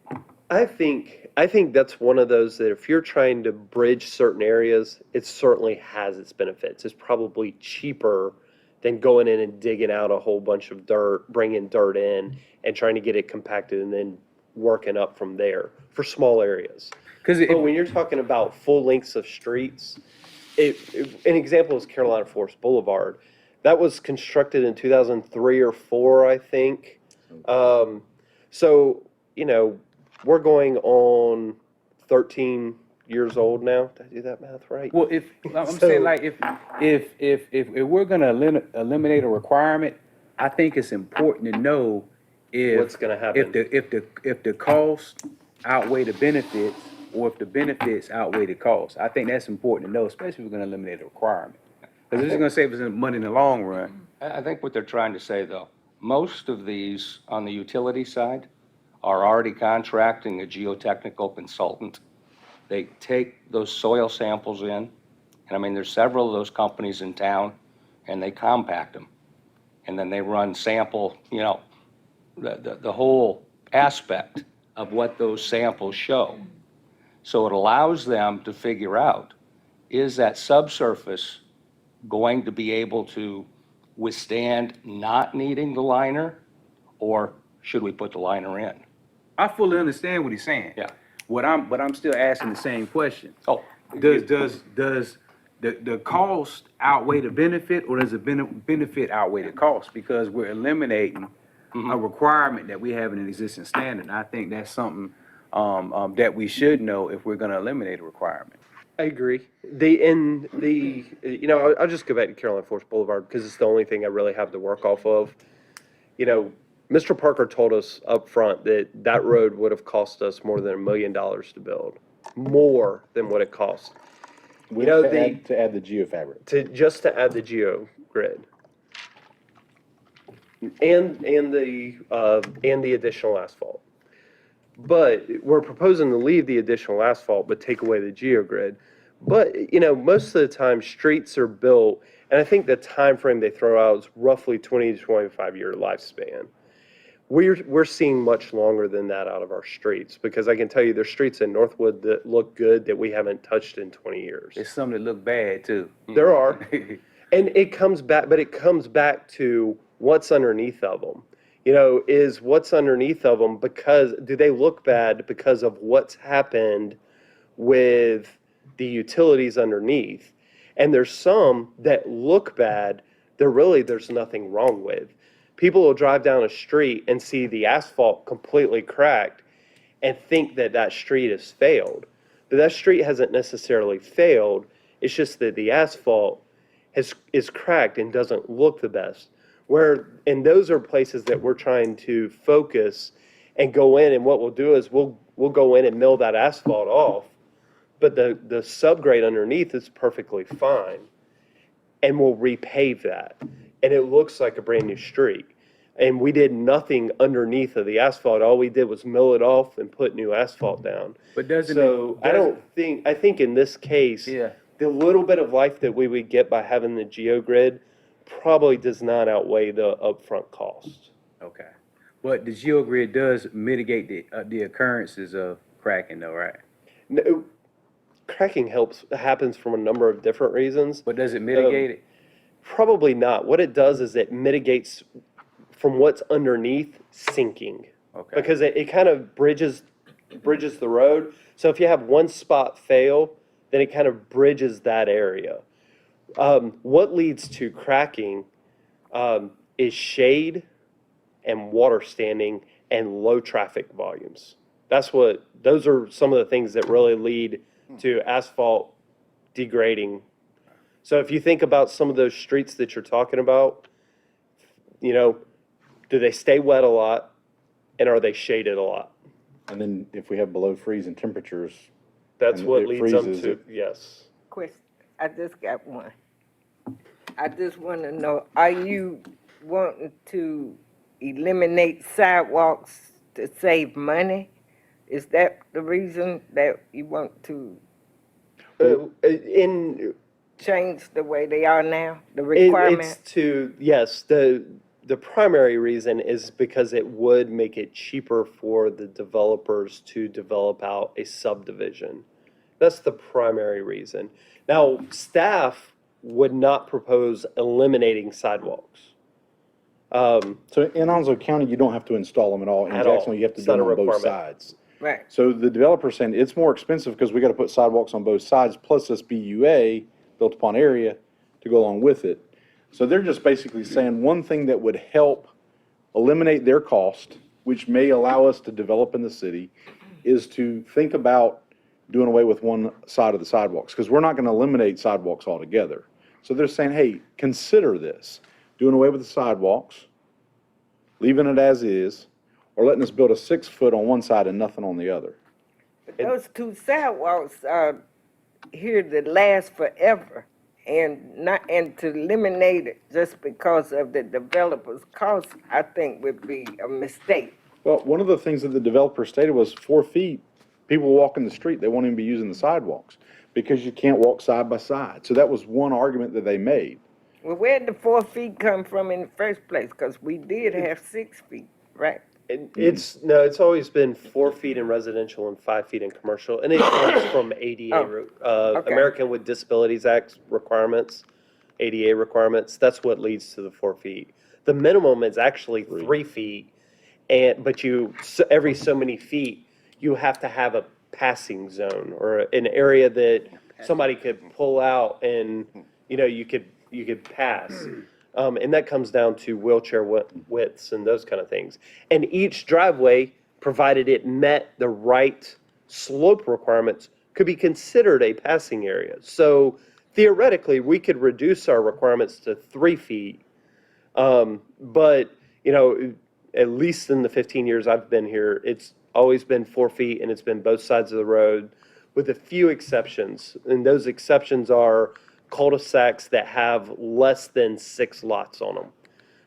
I think that's one of those that if you're trying to bridge certain areas, it certainly has its benefits. It's probably cheaper than going in and digging out a whole bunch of dirt, bringing dirt in and trying to get it compacted and then working up from there for small areas. But when you're talking about full lengths of streets, an example is Carolina Forest Boulevard. That was constructed in 2003 or 4, I think. So, you know, we're going on 13 years old now. Did I do that math right?
Well, if I'm saying like if we're gonna eliminate a requirement, I think it's important to know if
What's gonna happen.
if the costs outweigh the benefits, or if the benefits outweigh the costs. I think that's important to know, especially if we're gonna eliminate a requirement. Because this is gonna save us money in the long run.
I think what they're trying to say, though, most of these on the utility side are already contracting a geotechnical consultant. They take those soil samples in, and I mean, there's several of those companies in town, and they compact them. And then they run sample, you know, the whole aspect of what those samples show. So it allows them to figure out, is that subsurface going to be able to withstand not needing the liner, or should we put the liner in?
I fully understand what he's saying.
Yeah.
But I'm still asking the same question.
Oh,
Does the cost outweigh the benefit, or does the benefit outweigh the cost? Because we're eliminating a requirement that we have in an existing standard. And I think that's something that we should know if we're gonna eliminate a requirement.
I agree. You know, I'll just go back to Carolina Forest Boulevard because it's the only thing I really have to work off of. You know, Mr. Parker told us up front that that road would have cost us more than $1 million to build, more than what it cost. You know,
To add the geofabric.
to add the geo grid and the additional asphalt. But we're proposing to leave the additional asphalt, but take away the geogrid. But, you know, most of the time, streets are built, and I think the time frame they throw out is roughly 20 to 25 year lifespan. We're seeing much longer than that out of our streets, because I can tell you there's streets in Northwood that look good that we haven't touched in 20 years.
There's some that look bad too.
There are. And it comes back to what's underneath of them. You know, is what's underneath of them, because do they look bad because of what's happened with the utilities underneath? And there's some that look bad, there's nothing wrong with. People will drive down a street and see the asphalt completely cracked and think that that street has failed. But that street hasn't necessarily failed. It's just that the asphalt is cracked and doesn't look the best. And those are places that we're trying to focus and go in, and what we'll do is we'll go in and mill that asphalt off, but the subgrade underneath is perfectly fine, and we'll repave that, and it looks like a brand new street. And we did nothing underneath of the asphalt. All we did was mill it off and put new asphalt down.
But doesn't
I think in this case,
Yeah.
the little bit of life that we would get by having the geogrid probably does not outweigh the upfront cost.
Okay. But the GeoGrid does mitigate the occurrences of cracking though, right?
No, cracking happens from a number of different reasons.
But does it mitigate it?
Probably not. What it does is it mitigates from what's underneath sinking.
Okay.
Because it kind of bridges the road. So if you have one spot fail, then it kind of bridges that area. What leads to cracking is shade and water standing and low traffic volumes. Those are some of the things that really lead to asphalt degrading. So if you think about some of those streets that you're talking about, you know, do they stay wet a lot and are they shaded a lot?
And then if we have below freezing temperatures,
That's
And
what
it
leads them
freezes
to,
it.
yes.
Question, I just got one. I just want to know, are you wanting to eliminate sidewalks to save money? Is that the reason that you want to
In
change the way they are now, the
It's
requirement?
yes, the primary reason is because it would make it cheaper for the developers to develop out a subdivision. That's the primary reason. Now, staff would not propose eliminating sidewalks.
so in Onslow County, you don't have to install them at all. In
At all.
Jacksonville, you have to
It's
do
not
them
a
on both
requirement.
sides.
Right,
So the developer's saying it's more expensive because we gotta put sidewalks on both sides, plus this BUA, built upon area, to go along with it. So they're just basically saying one thing that would help eliminate their cost, which may allow us to develop in the city, is to think about doing away with one side of the sidewalks, because we're not gonna eliminate sidewalks altogether. So they're saying, hey, consider this, doing away with the sidewalks, leaving it as is, or letting us build a 6-foot on one side and nothing on the other.
but those two sidewalks are here to last forever, and to eliminate it just because of the developer's cost, I think would be a mistake.
Well, one of the things that the developer stated was 4 feet, people walking the street, they won't even be using the sidewalks, because you can't walk side by side. So that was one argument that they made.
Well, where'd the 4 feet come from in the first place? Because we did have 6 feet, right?
It's always been 4 feet in residential and 5 feet in commercial, and it comes from ADA,
okay.
American with Disabilities Act requirements, ADA requirements. That's what leads to the 4 feet. The minimum is actually 3 feet, but every so many feet, you have to have a passing zone or an area that somebody could pull out and, you could pass. And that comes down to wheelchair widths and those kind of things. And each driveway, provided it met the right slope requirements, could be considered a passing area. So theoretically, we could reduce our requirements to 3 feet. But, at least in the 15 years I've been here, it's always been 4 feet and it's been both sides of the road with a few exceptions. And those exceptions are cul-de-sacs that have less than 6 lots on them.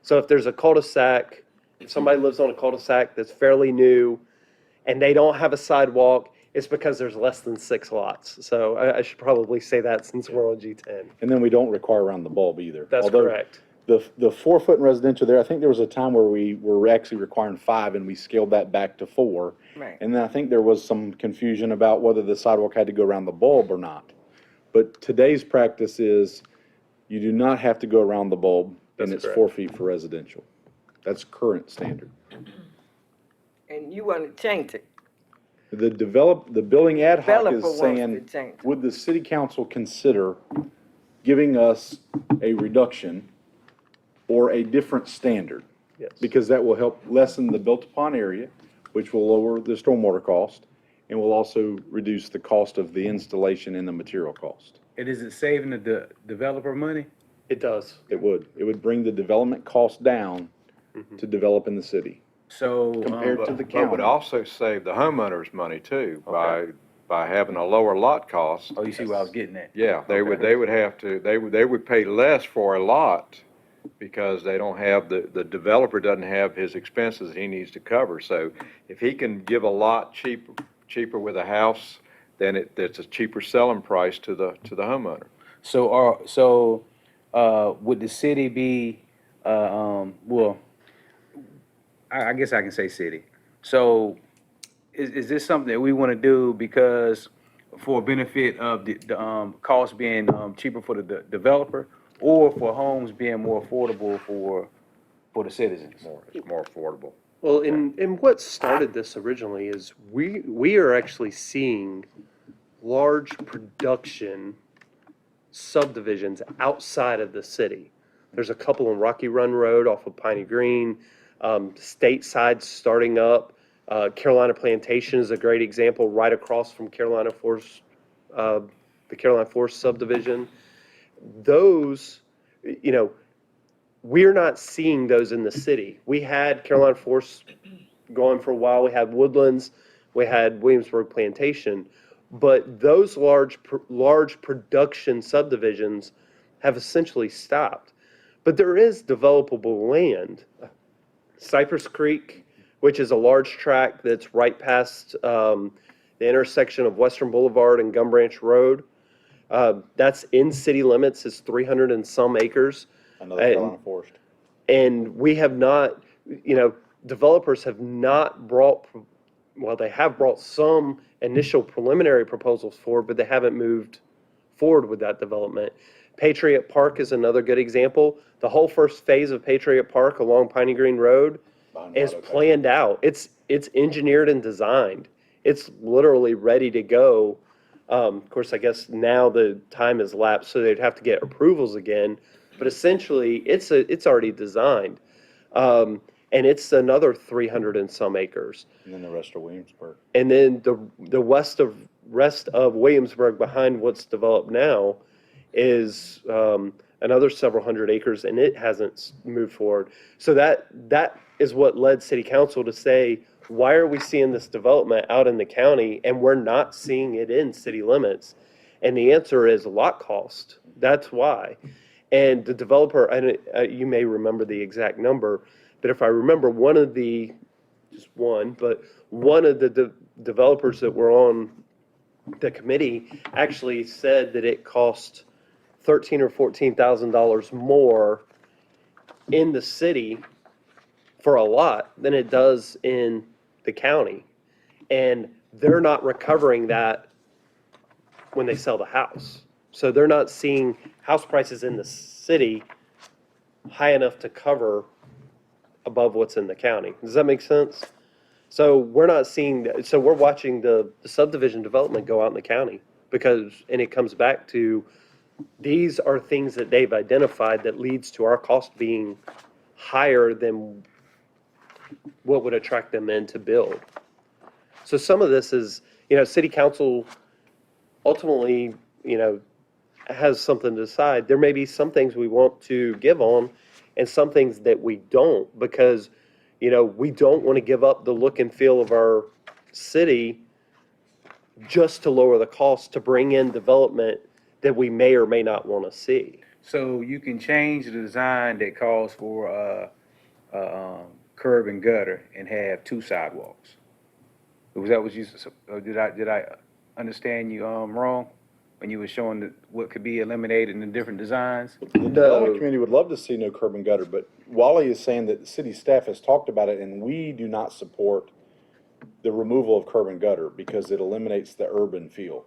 So if there's a cul-de-sac, if somebody lives on a cul-de-sac that's fairly new and they don't have a sidewalk, it's because there's less than 6 lots. So I should probably say that since we're on G10.
And then we don't require around the bulb either.
That's
Although
correct.
The 4 foot in residential there, I think there was a time where we were actually requiring 5 and we scaled that back to 4.
Right.
And then I think there was some confusion about whether the sidewalk had to go around the bulb or not. But today's practice is you do not have to go around the bulb,
That's
and it's
correct.
4 feet for residential. That's current standard.
And you want to change it.
The building ad hoc
Developer
is
wants to
saying,
change it.
would the city council consider giving us a reduction or a different standard?
Yes.
Because that will help lessen the built-upon area, which will lower the stormwater cost, and will also reduce the cost of the installation and the material cost.
And is it saving the developer money?
It does.
It would bring the development cost down to develop in the city.
So,
Compared to the
But would
county.
also save the homeowners money too,
Okay.
by having a lower lot cost.
oh, you see where I was getting at?
Yeah, they would have to, they would pay less for a lot because they don't have, the developer doesn't have his expenses that he needs to cover. So if he can give a lot cheaper with a house, then it's a cheaper selling price to the homeowner.
So, would the city be, well, I guess I can say city. So, is this something that we want to do because for benefit of the cost being, cheaper for the developer, or for homes being more affordable for the citizens?
It's more affordable.
Well, and what started this originally is we are actually seeing large production subdivisions outside of the city. There's a couple on Rocky Run Road off of Piney Green, stateside starting up. Carolina Plantation is a great example right across from Carolina Forest, the Carolina Forest subdivision. Those, you know, we're not seeing those in the city. We had Carolina Forest going for a while. We had Woodlands. We had Williamsburg Plantation. But those large production subdivisions have essentially stopped. But there is developable land. Cypress Creek, which is a large tract that's right past the intersection of Western Boulevard and Gum Branch Road. That's in city limits. It's 300 and some acres.
Another Carolina Forest.
And we have not, you know, developers have not brought, well, they have brought some initial preliminary proposals forward, but they haven't moved forward with that development. Patriot Park is another good example. The whole first phase of Patriot Park along Piney Green Road is planned out. It's engineered and designed. It's literally ready to go. Of course, I guess now the time has lapsed, so they'd have to get approvals again. But essentially, it's already designed. And it's another 300 and some acres.
And then the rest of Williamsburg.
And then the rest of Williamsburg behind what's developed now is another several hundred acres, and it hasn't moved forward. So that is what led City Council to say, why are we seeing this development out in the county and we're not seeing it in city limits? And the answer is lot cost. That's why. And the developer, and you may remember the exact number, but if I remember, one of the developers that were on the committee actually said that it cost $13,000 or $14,000 more in the city for a lot than it does in the county. And they're not recovering that when they sell the house. So they're not seeing house prices in the city high enough to cover above what's in the county. Does that make sense? So we're not seeing, so we're watching the subdivision development go out in the county and it comes back to, these are things that they've identified that leads to our cost being higher than what would attract them in to build. So some of this is, city council ultimately, has something to decide. There may be some things we want to give on and some things that we don't, because, we don't want to give up the look and feel of our city just to lower the cost to bring in development that we may or may not want to see.
So you can change the design that calls for curb and gutter and have 2 sidewalks. Was that what you, did I understand you wrong when you were showing what could be eliminated in the different designs?
The development committee would love to see no curb and gutter, but Wally is saying that the city staff has talked about it, and we do not support the removal of curb and gutter because it eliminates the urban feel.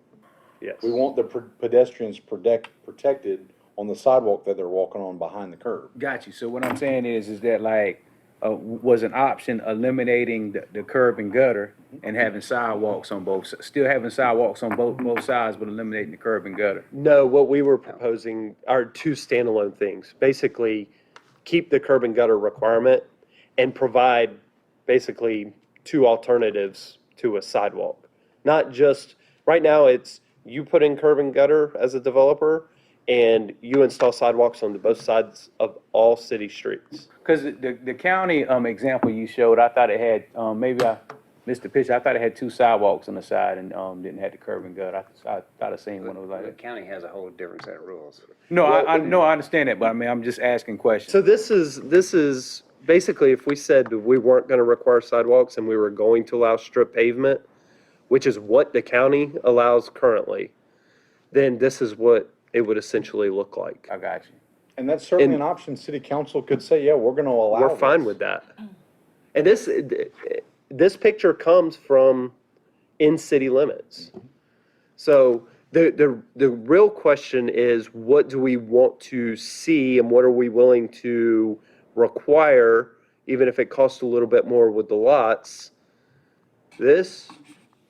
Yes.
We want the pedestrians protected on the sidewalk that they're walking on behind the curb.
Got you. So what I'm saying is that like, was an option eliminating the curb and gutter and having sidewalks on still having sidewalks on both sides, but eliminating the curb and gutter?
No, what we were proposing are 2 standalone things. Basically, keep the curb and gutter requirement and provide basically 2 alternatives to a sidewalk. Not just, right now it's you put in curb and gutter as a developer and you install sidewalks on both sides of all city streets.
Because the county example you showed, I thought it had, maybe I missed the picture, I thought it had 2 sidewalks on the side and didn't have the curb and gutter. I thought I seen one of those like
The
that.
county has a whole different set of rules.
No, I understand that, but I mean, I'm just asking questions.
So this is basically, if we said we weren't going to require sidewalks and we were going to allow strip pavement, which is what the county allows currently, then this is what it would essentially look like.
I got you.
And that's certainly an option. City council could say, yeah, we're going to allow
We're fine
this.
with that. And this picture comes from in city limits. So the real question is, what do we want to see and what are we willing to require, even if it costs a little bit more with the lots? This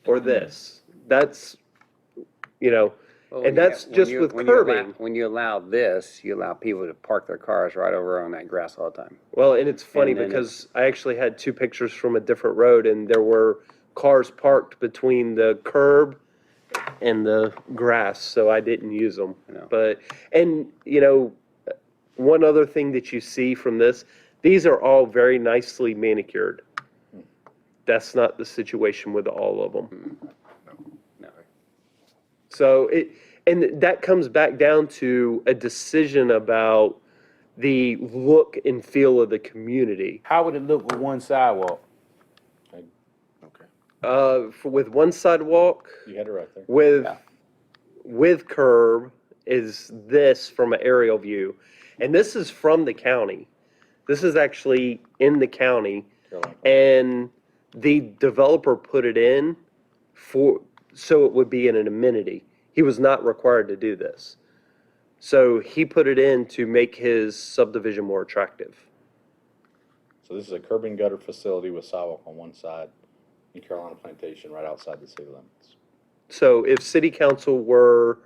or this? That's, you know,
Well,
and
when you
that's
have-
just with curbing.
When you allow this, you allow people to park their cars right over on that grass all the time.
Well, and it's funny
And then
because I actually had two pictures from a different road and there were cars parked between the curb and the grass, so I didn't use them.
Yeah.
But, and, you know, one other thing that you see from this, these are all very nicely manicured. That's not the situation with all of them.
No.
So and that comes back down to a decision about the look and feel of the community.
How would it look with one sidewalk?
With one sidewalk,
You had it right there.
with curb is this from an aerial view. And this is from the county. This is actually in the county.
Carolina.
And the developer put it in so it would be an amenity. He was not required to do this. So he put it in to make his subdivision more attractive.
So this is a curb and gutter facility with sidewalk on one side in Carolina Plantation, right outside the city limits.
So if city council were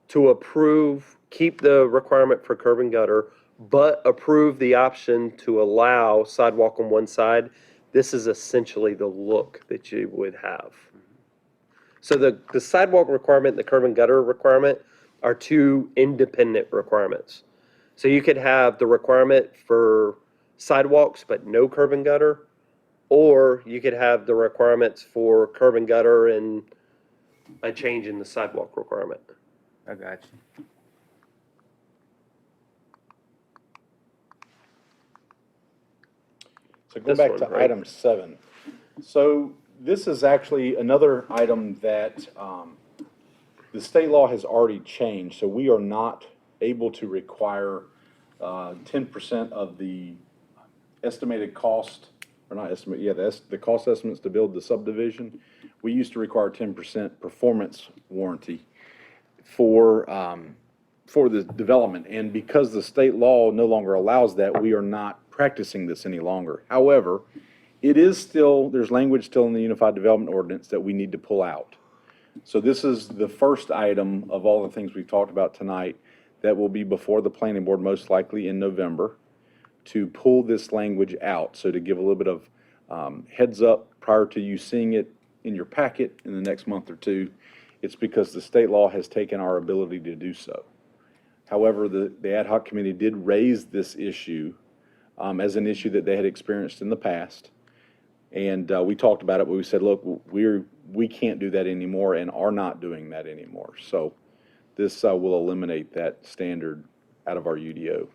to approve, keep the requirement for curb and gutter, but approve the option to allow sidewalk on one side, this is essentially the look that you would have. So the sidewalk requirement and the curb and gutter requirement are two independent requirements. So you could have the requirement for sidewalks but no curb and gutter, or you could have the requirements for curb and gutter and a change in the sidewalk requirement.
I got you.
So go
This
back
one,
to
right?
item 7. So this is actually another item that the state law has already changed. So we are not able to require 10% of the estimated cost, or not estimate, yeah, the cost estimates to build the subdivision. We used to require 10% performance warranty for the development. And because the state law no longer allows that, we are not practicing this any longer. However, it is still, there's language still in the Unified Development Ordinance that we need to pull out. So this is the first item of all the things we've talked about tonight that will be before the planning board most likely in November to pull this language out. So to give a little bit of heads up prior to you seeing it in your packet in the next month or two, it's because the state law has taken our ability to do so. However, the ad hoc committee did raise this issue as an issue that they had experienced in the past. And we talked about it, but we said, look, we can't do that anymore and are not doing that anymore. So this will eliminate that standard out of our UDO.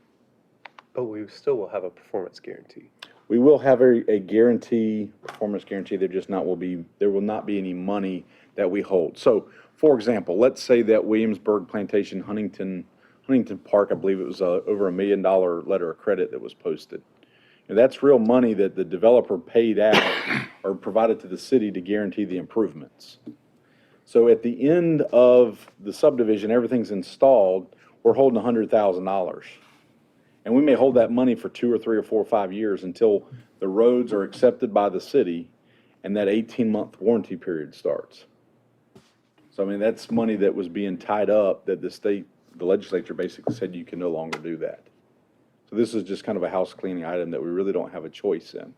But we still will have a performance guarantee.
We will have a guarantee, performance guarantee. There will not be any money that we hold. So, for example, let's say that Williamsburg Plantation, Huntington Park, I believe it was over $1 million letter of credit that was posted. And that's real money that the developer paid out or provided to the city to guarantee the improvements. So at the end of the subdivision, everything's installed, we're holding $100,000. And we may hold that money for 2 or 3 or 4 or 5 years until the roads are accepted by the city and that 18-month warranty period starts. So, I mean, that's money that was being tied up that the legislature basically said you can no longer do that. So this is just kind of a house cleaning item that we really don't have a choice in.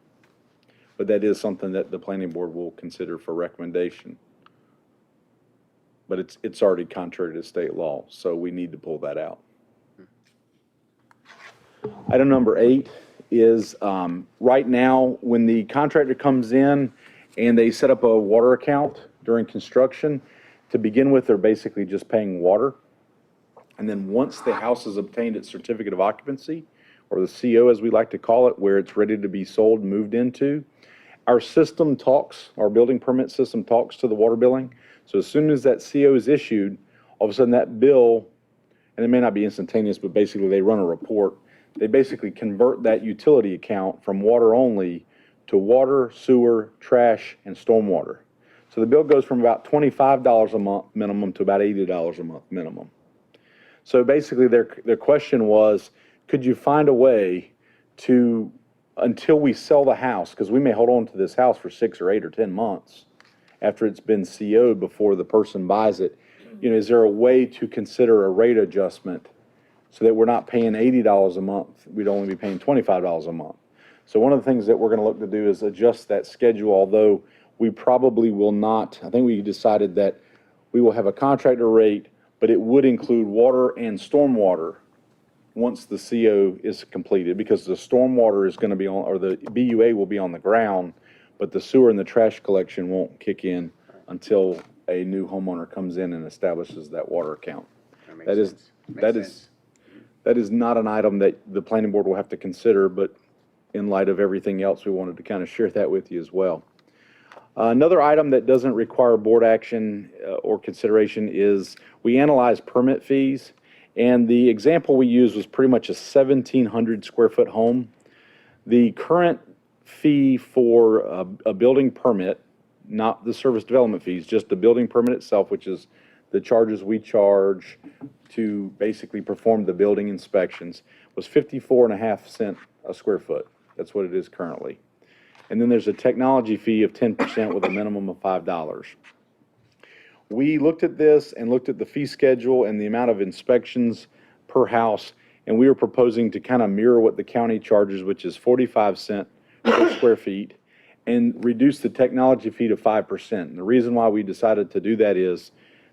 But that is something that the planning board will consider for recommendation. But it's already contrary to state law, so we need to pull that out. Item number 8 is, right now, when the contractor comes in and they set up a water account during construction, to begin with, they're basically just paying water. And then once the house has obtained its certificate of occupancy, or the CO as we like to call it, where it's ready to be sold and moved into, our system talks, our building permit system talks to the water billing. So as soon as that CO is issued, all of a sudden that bill, and it may not be instantaneous, but basically they run a report. They basically convert that utility account from water only to water, sewer, trash, and stormwater. So the bill goes from about $25 a month minimum to about $80 a month minimum. So basically, their question was, could you find a way to, until we sell the house, because we may hold on to this house for 6 or 8 or 10 months after it's been CO'd before the person buys it, is there a way to consider a rate adjustment so that we're not paying $80 a month, we'd only be paying $25 a month? So one of the things that we're gonna look to do is adjust that schedule, although we probably will not. I think we decided that we will have a contractor rate, but it would include water and stormwater once the CO is completed, because the stormwater is gonna be on, or the BUA will be on the ground, but the sewer and the trash collection won't kick in until a new homeowner comes in and establishes that water account.
makes
That is,
sense. Makes
that
sense.
is, that is not an item that the planning board will have to consider, but in light of everything else, we wanted to kind of share that with you as well. Another item that doesn't require board action or consideration is we analyze permit fees, and the example we used was pretty much a 1,700 square foot home. The current fee for a building permit, not the service development fees, just the building permit itself, which is the charges we charge to basically perform the building inspections, was 54.5 cents a square foot. That's what it is currently. And then there's a technology fee of 10% with a minimum of $5. We looked at this and looked at the fee schedule and the amount of inspections per house, and we were proposing to kind of mirror what the county charges, which is 45 cents per square feet, and reduce the technology fee to 5%. And the reason why we decided to do that is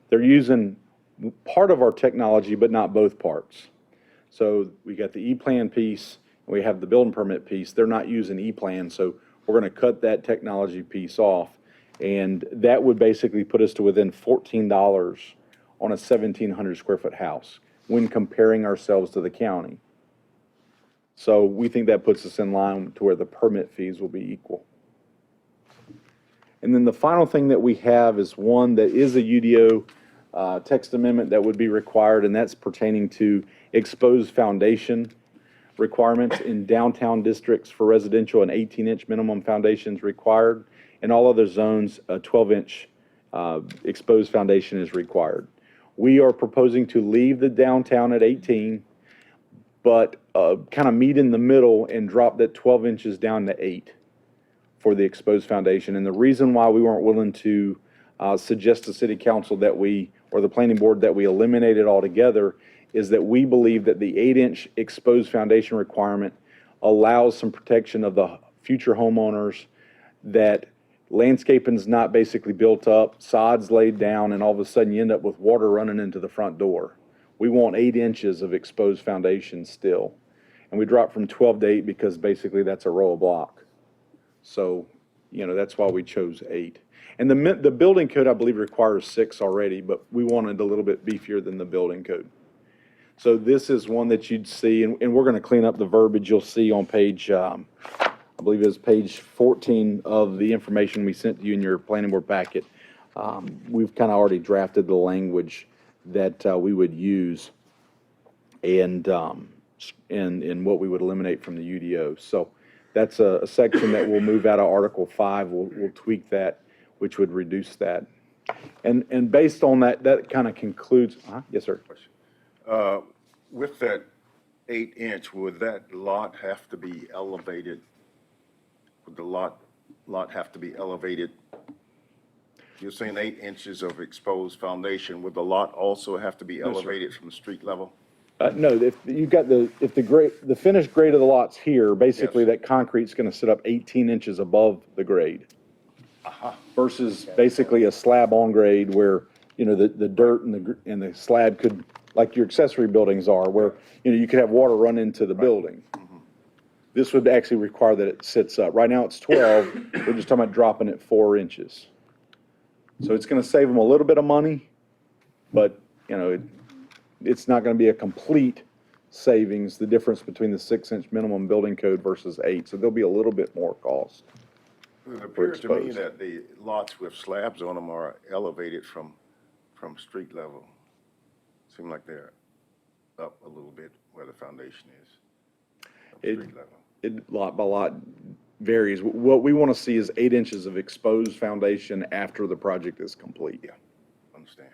they're using part of our technology, but not both parts. So we got the E-plan piece, and we have the building permit piece. They're not using E-plan, so we're going to cut that technology piece off. And that would basically put us to within $14 on a 1,700 square foot house when comparing ourselves to the county. So we think that puts us in line to where the permit fees will be equal. And then the final thing that we have is one that is a UDO text amendment that would be required, and that's pertaining to exposed foundation requirements in downtown districts for residential. An 18-inch minimum foundations required. In all other zones, a 12-inch exposed foundation is required. We are proposing to leave the downtown at 18, but kind of meet in the middle and drop that 12 inches down to 8 for the exposed foundation. And the reason why we weren't willing to suggest to City Council that we, or the Planning Board, that we eliminate it altogether is that we believe that the 8-inch exposed foundation requirement allows some protection of the future homeowners, that landscaping's not basically built up, sod's laid down, and all of a sudden you end up with water running into the front door. We want 8 inches of exposed foundation still. And we dropped from 12 to 8 because basically that's a row of block. So, that's why we chose 8. And the building code, I believe, requires 6 already, but we wanted a little bit beefier than the building code. So this is one that you'd see, and we're going to clean up the verbiage you'll see on page, I believe it's page 14 of the information we sent to you in your planning board packet. We've kind of already drafted the language that we would use and what we would eliminate from the UDO. So that's a section that we'll move out of Article 5. We'll tweak that, which would reduce that. And based on that, that kind of concludes. Yes, sir.
With that 8-inch, would that lot have to be elevated? Would the lot have to be elevated? You're saying 8 inches of exposed foundation. Would the lot also have to be elevated from the street level?
No, if you've got the finished grade of the lot's here, basically
Yes.
that concrete's going to sit up 18 inches above the grade. Versus basically a slab on grade where, the dirt and the slab could, like your accessory buildings are, where, you could have water run into the building. This would actually require that it sits up. Right now it's 12, we're just talking about dropping it 4 inches. So it's going to save them a little bit of money, but, it's not going to be a complete savings, the difference between the 6-inch minimum building code versus 8. So there'll be a little bit more cost.
It appears to me that the lots with slabs on them are elevated from street level. Seem like they're up a little bit where the foundation is. Street level.
Lot by lot, varies. What we want to see is 8 inches of exposed foundation after the project is complete.
Yeah. Understand.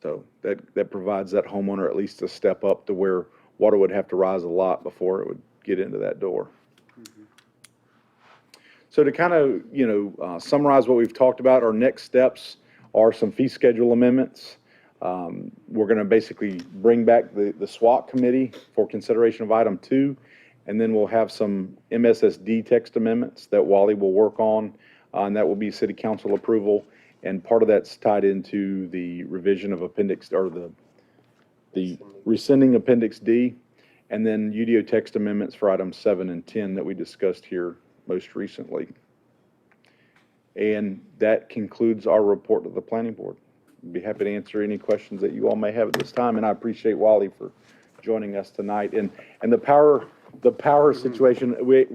So that provides that homeowner at least a step up to where water would have to rise a lot before it would get into that door. So to kind of, summarize what we've talked about, our next steps are some fee schedule amendments. We're going to basically bring back the SWAT committee for consideration of item 2, and then we'll have some MSSD text amendments that Wally will work on, and that will be city council approval. And part of that's tied into the revision of appendix, or the rescinding appendix D, and then UDO text amendments for items 7 and 10 that we discussed here most recently. And that concludes our report to the planning board. I'd be happy to answer any questions that you all may have at this time, and I appreciate Wally for joining us tonight. And the power situation, we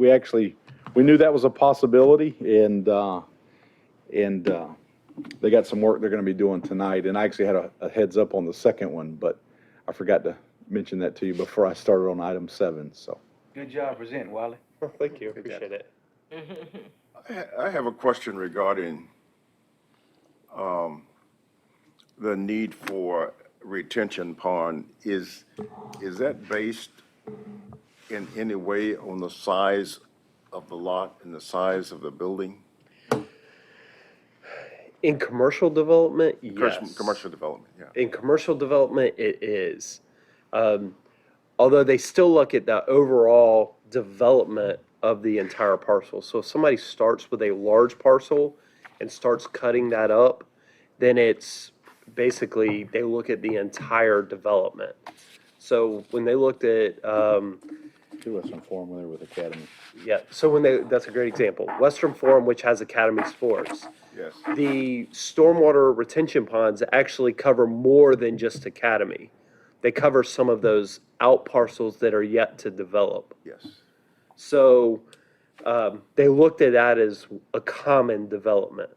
knew that was a possibility, and they got some work they're going to be doing tonight. And I actually had a heads up on the second one, but I forgot to mention that to you before I started on item 7. So
Good job presenting, Wally.
Oh, thank you, appreciate it.
I have a question regarding the need for retention pond. Is that based in any way on the size of the lot and the size of the building?
In commercial development, yes.
Commercial development, yeah.
In commercial development, it is. Although they still look at the overall development of the entire parcel. So if somebody starts with a large parcel and starts cutting that up, then it's basically, they look at the entire development. So when they looked at,
do us some form when they were with Academy.
yeah, so that's a great example. Western Forum, which has Academy Sports.
Yes.
The stormwater retention ponds actually cover more than just Academy. They cover some of those out parcels that are yet to develop.
Yes.
So they looked at that as a common development.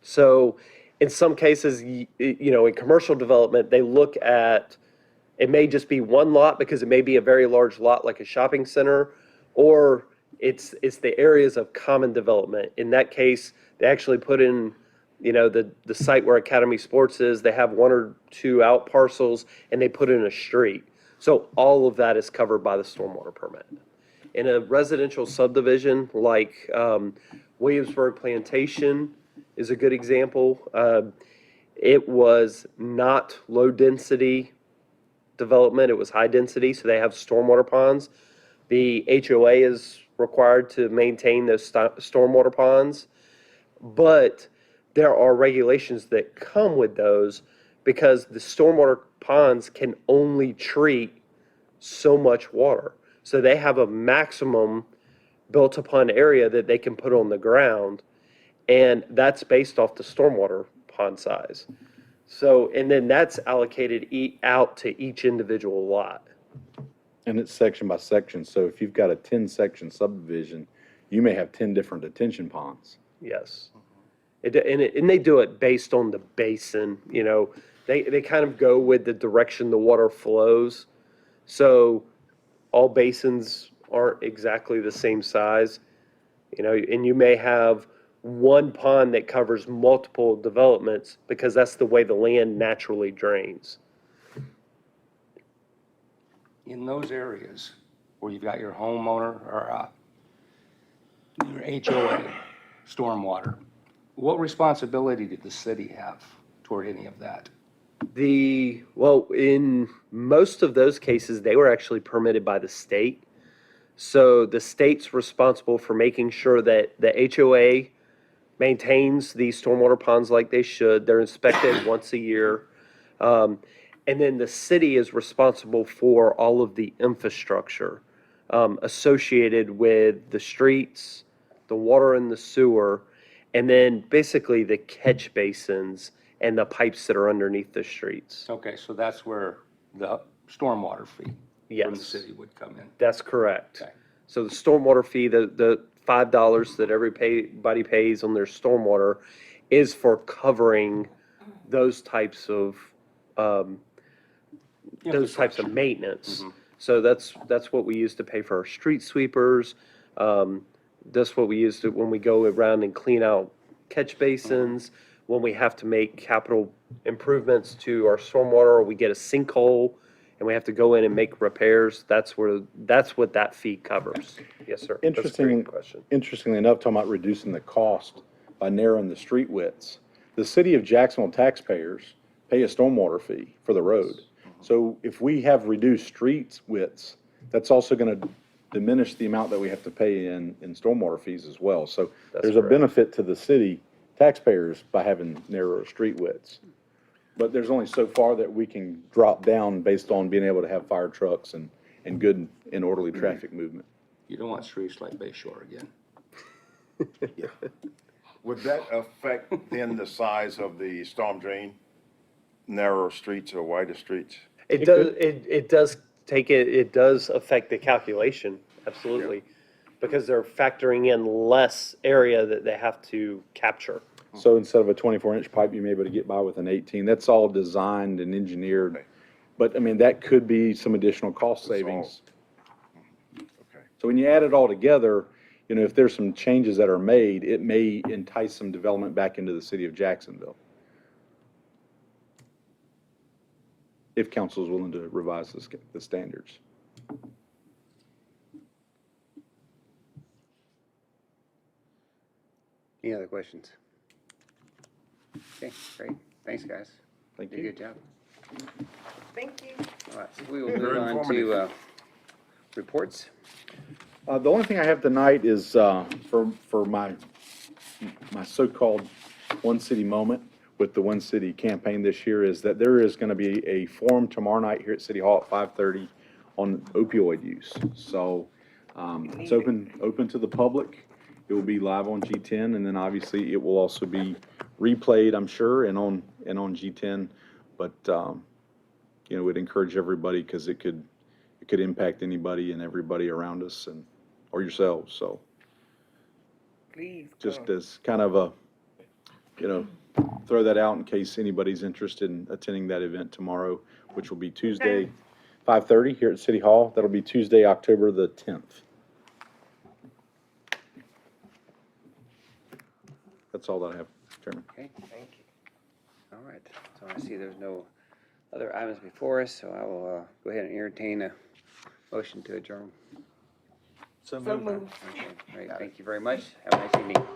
So in some cases, in commercial development, they look at, it may just be one lot because it may be a very large lot like a shopping center, or it's the areas of common development. In that case, they actually put in, the site where Academy Sports is, they have 1 or 2 out parcels and they put in a street. So all of that is covered by the stormwater permit. In a residential subdivision like Williamsburg Plantation is a good example. It was not low density development, it was high density, so they have stormwater ponds. The HOA is required to maintain those stormwater ponds, but there are regulations that come with those because the stormwater ponds can only treat so much water. So they have a maximum built upon area that they can put on the ground, and that's based off the stormwater pond size. So, and then that's allocated out to each individual lot.
And it's section by section, so if you've got a 10-section subdivision, you may have 10 different detention ponds.
Yes. And they do it based on the basin, they kind of go with the direction the water flows. So all basins aren't exactly the same size, and you may have one pond that covers multiple developments because that's the way the land naturally drains.
In those areas where you've got your homeowner or your HOA stormwater, what responsibility did the city have toward any of that?
Well, in most of those cases, they were actually permitted by the state. So the state's responsible for making sure that the HOA maintains these stormwater ponds like they should. They're inspected once a year. And then the city is responsible for all of the infrastructure associated with the streets, the water and the sewer, and then basically the catch basins and the pipes that are underneath the streets.
Okay, so that's where the stormwater fee from the
Yes.
city would come in.
That's correct.
Okay.
So the stormwater fee, the $5 that everybody pays on their stormwater is for covering those types of maintenance. So that's what we use to pay for our street sweepers, That's what we use to, when we go around and clean out catch basins, when we have to make capital improvements to our stormwater, or we get a sinkhole and we have to go in and make repairs. That's what that fee covers. Yes, sir. That's a
Interesting
great question.
Interestingly enough, talking about reducing the cost by narrowing the street widths, the city of Jacksonville taxpayers pay a stormwater fee for the road. So if we have reduced street widths, that's also gonna diminish the amount that we have to pay in stormwater fees as well. So there's a
correct.
benefit to the city taxpayers by having narrower street widths. But there's only so far that we can drop down based on being able to have fire trucks and good and orderly traffic movement.
You don't want streets like Bay Shore again.
Would that affect then the size of the storm drain? Narrower streets or wider streets?
It does it does affect the calculation, absolutely. Because they're factoring in less area that they have to capture.
So instead of a 24-inch pipe, you may be able to get by with an 18. That's all designed and engineered.
Okay.
But, I mean, that could be some additional cost
That's all.
savings.
Okay.
So when you add it all together, you know, if there's some changes that are made, it may entice some development back into the city of Jacksonville. If council is willing to revise the standards.
Any other questions? Okay, great. Thanks, guys.
Thank
Did a
you.
good job.
Thank you.
All right, so we will
Very
move on to
informative.
reports.
The only thing I have tonight is for my so-called One City moment with the One City campaign this year is that there is going to be a forum tomorrow night here at City Hall at 5:30 on opioid use. So it's open to the public. It will be live on G10, and then obviously it will also be replayed, I'm sure, and on G10. But you know, we'd encourage everybody because it could impact anybody and everybody around us and or yourselves. So
Please
just
come.
as kind of a, you know, throw that out in case anybody's interested in attending that event tomorrow, which will be Tuesday, 5:30 here at City Hall. That'll be Tuesday, October the 10th. That's all that I have, Chairman.
Okay, thank you. All right, so I see there's no other items before us, so I will go ahead and entertain a motion to adjourn.
So moved.
Okay, great, thank you very much. Have a nice evening.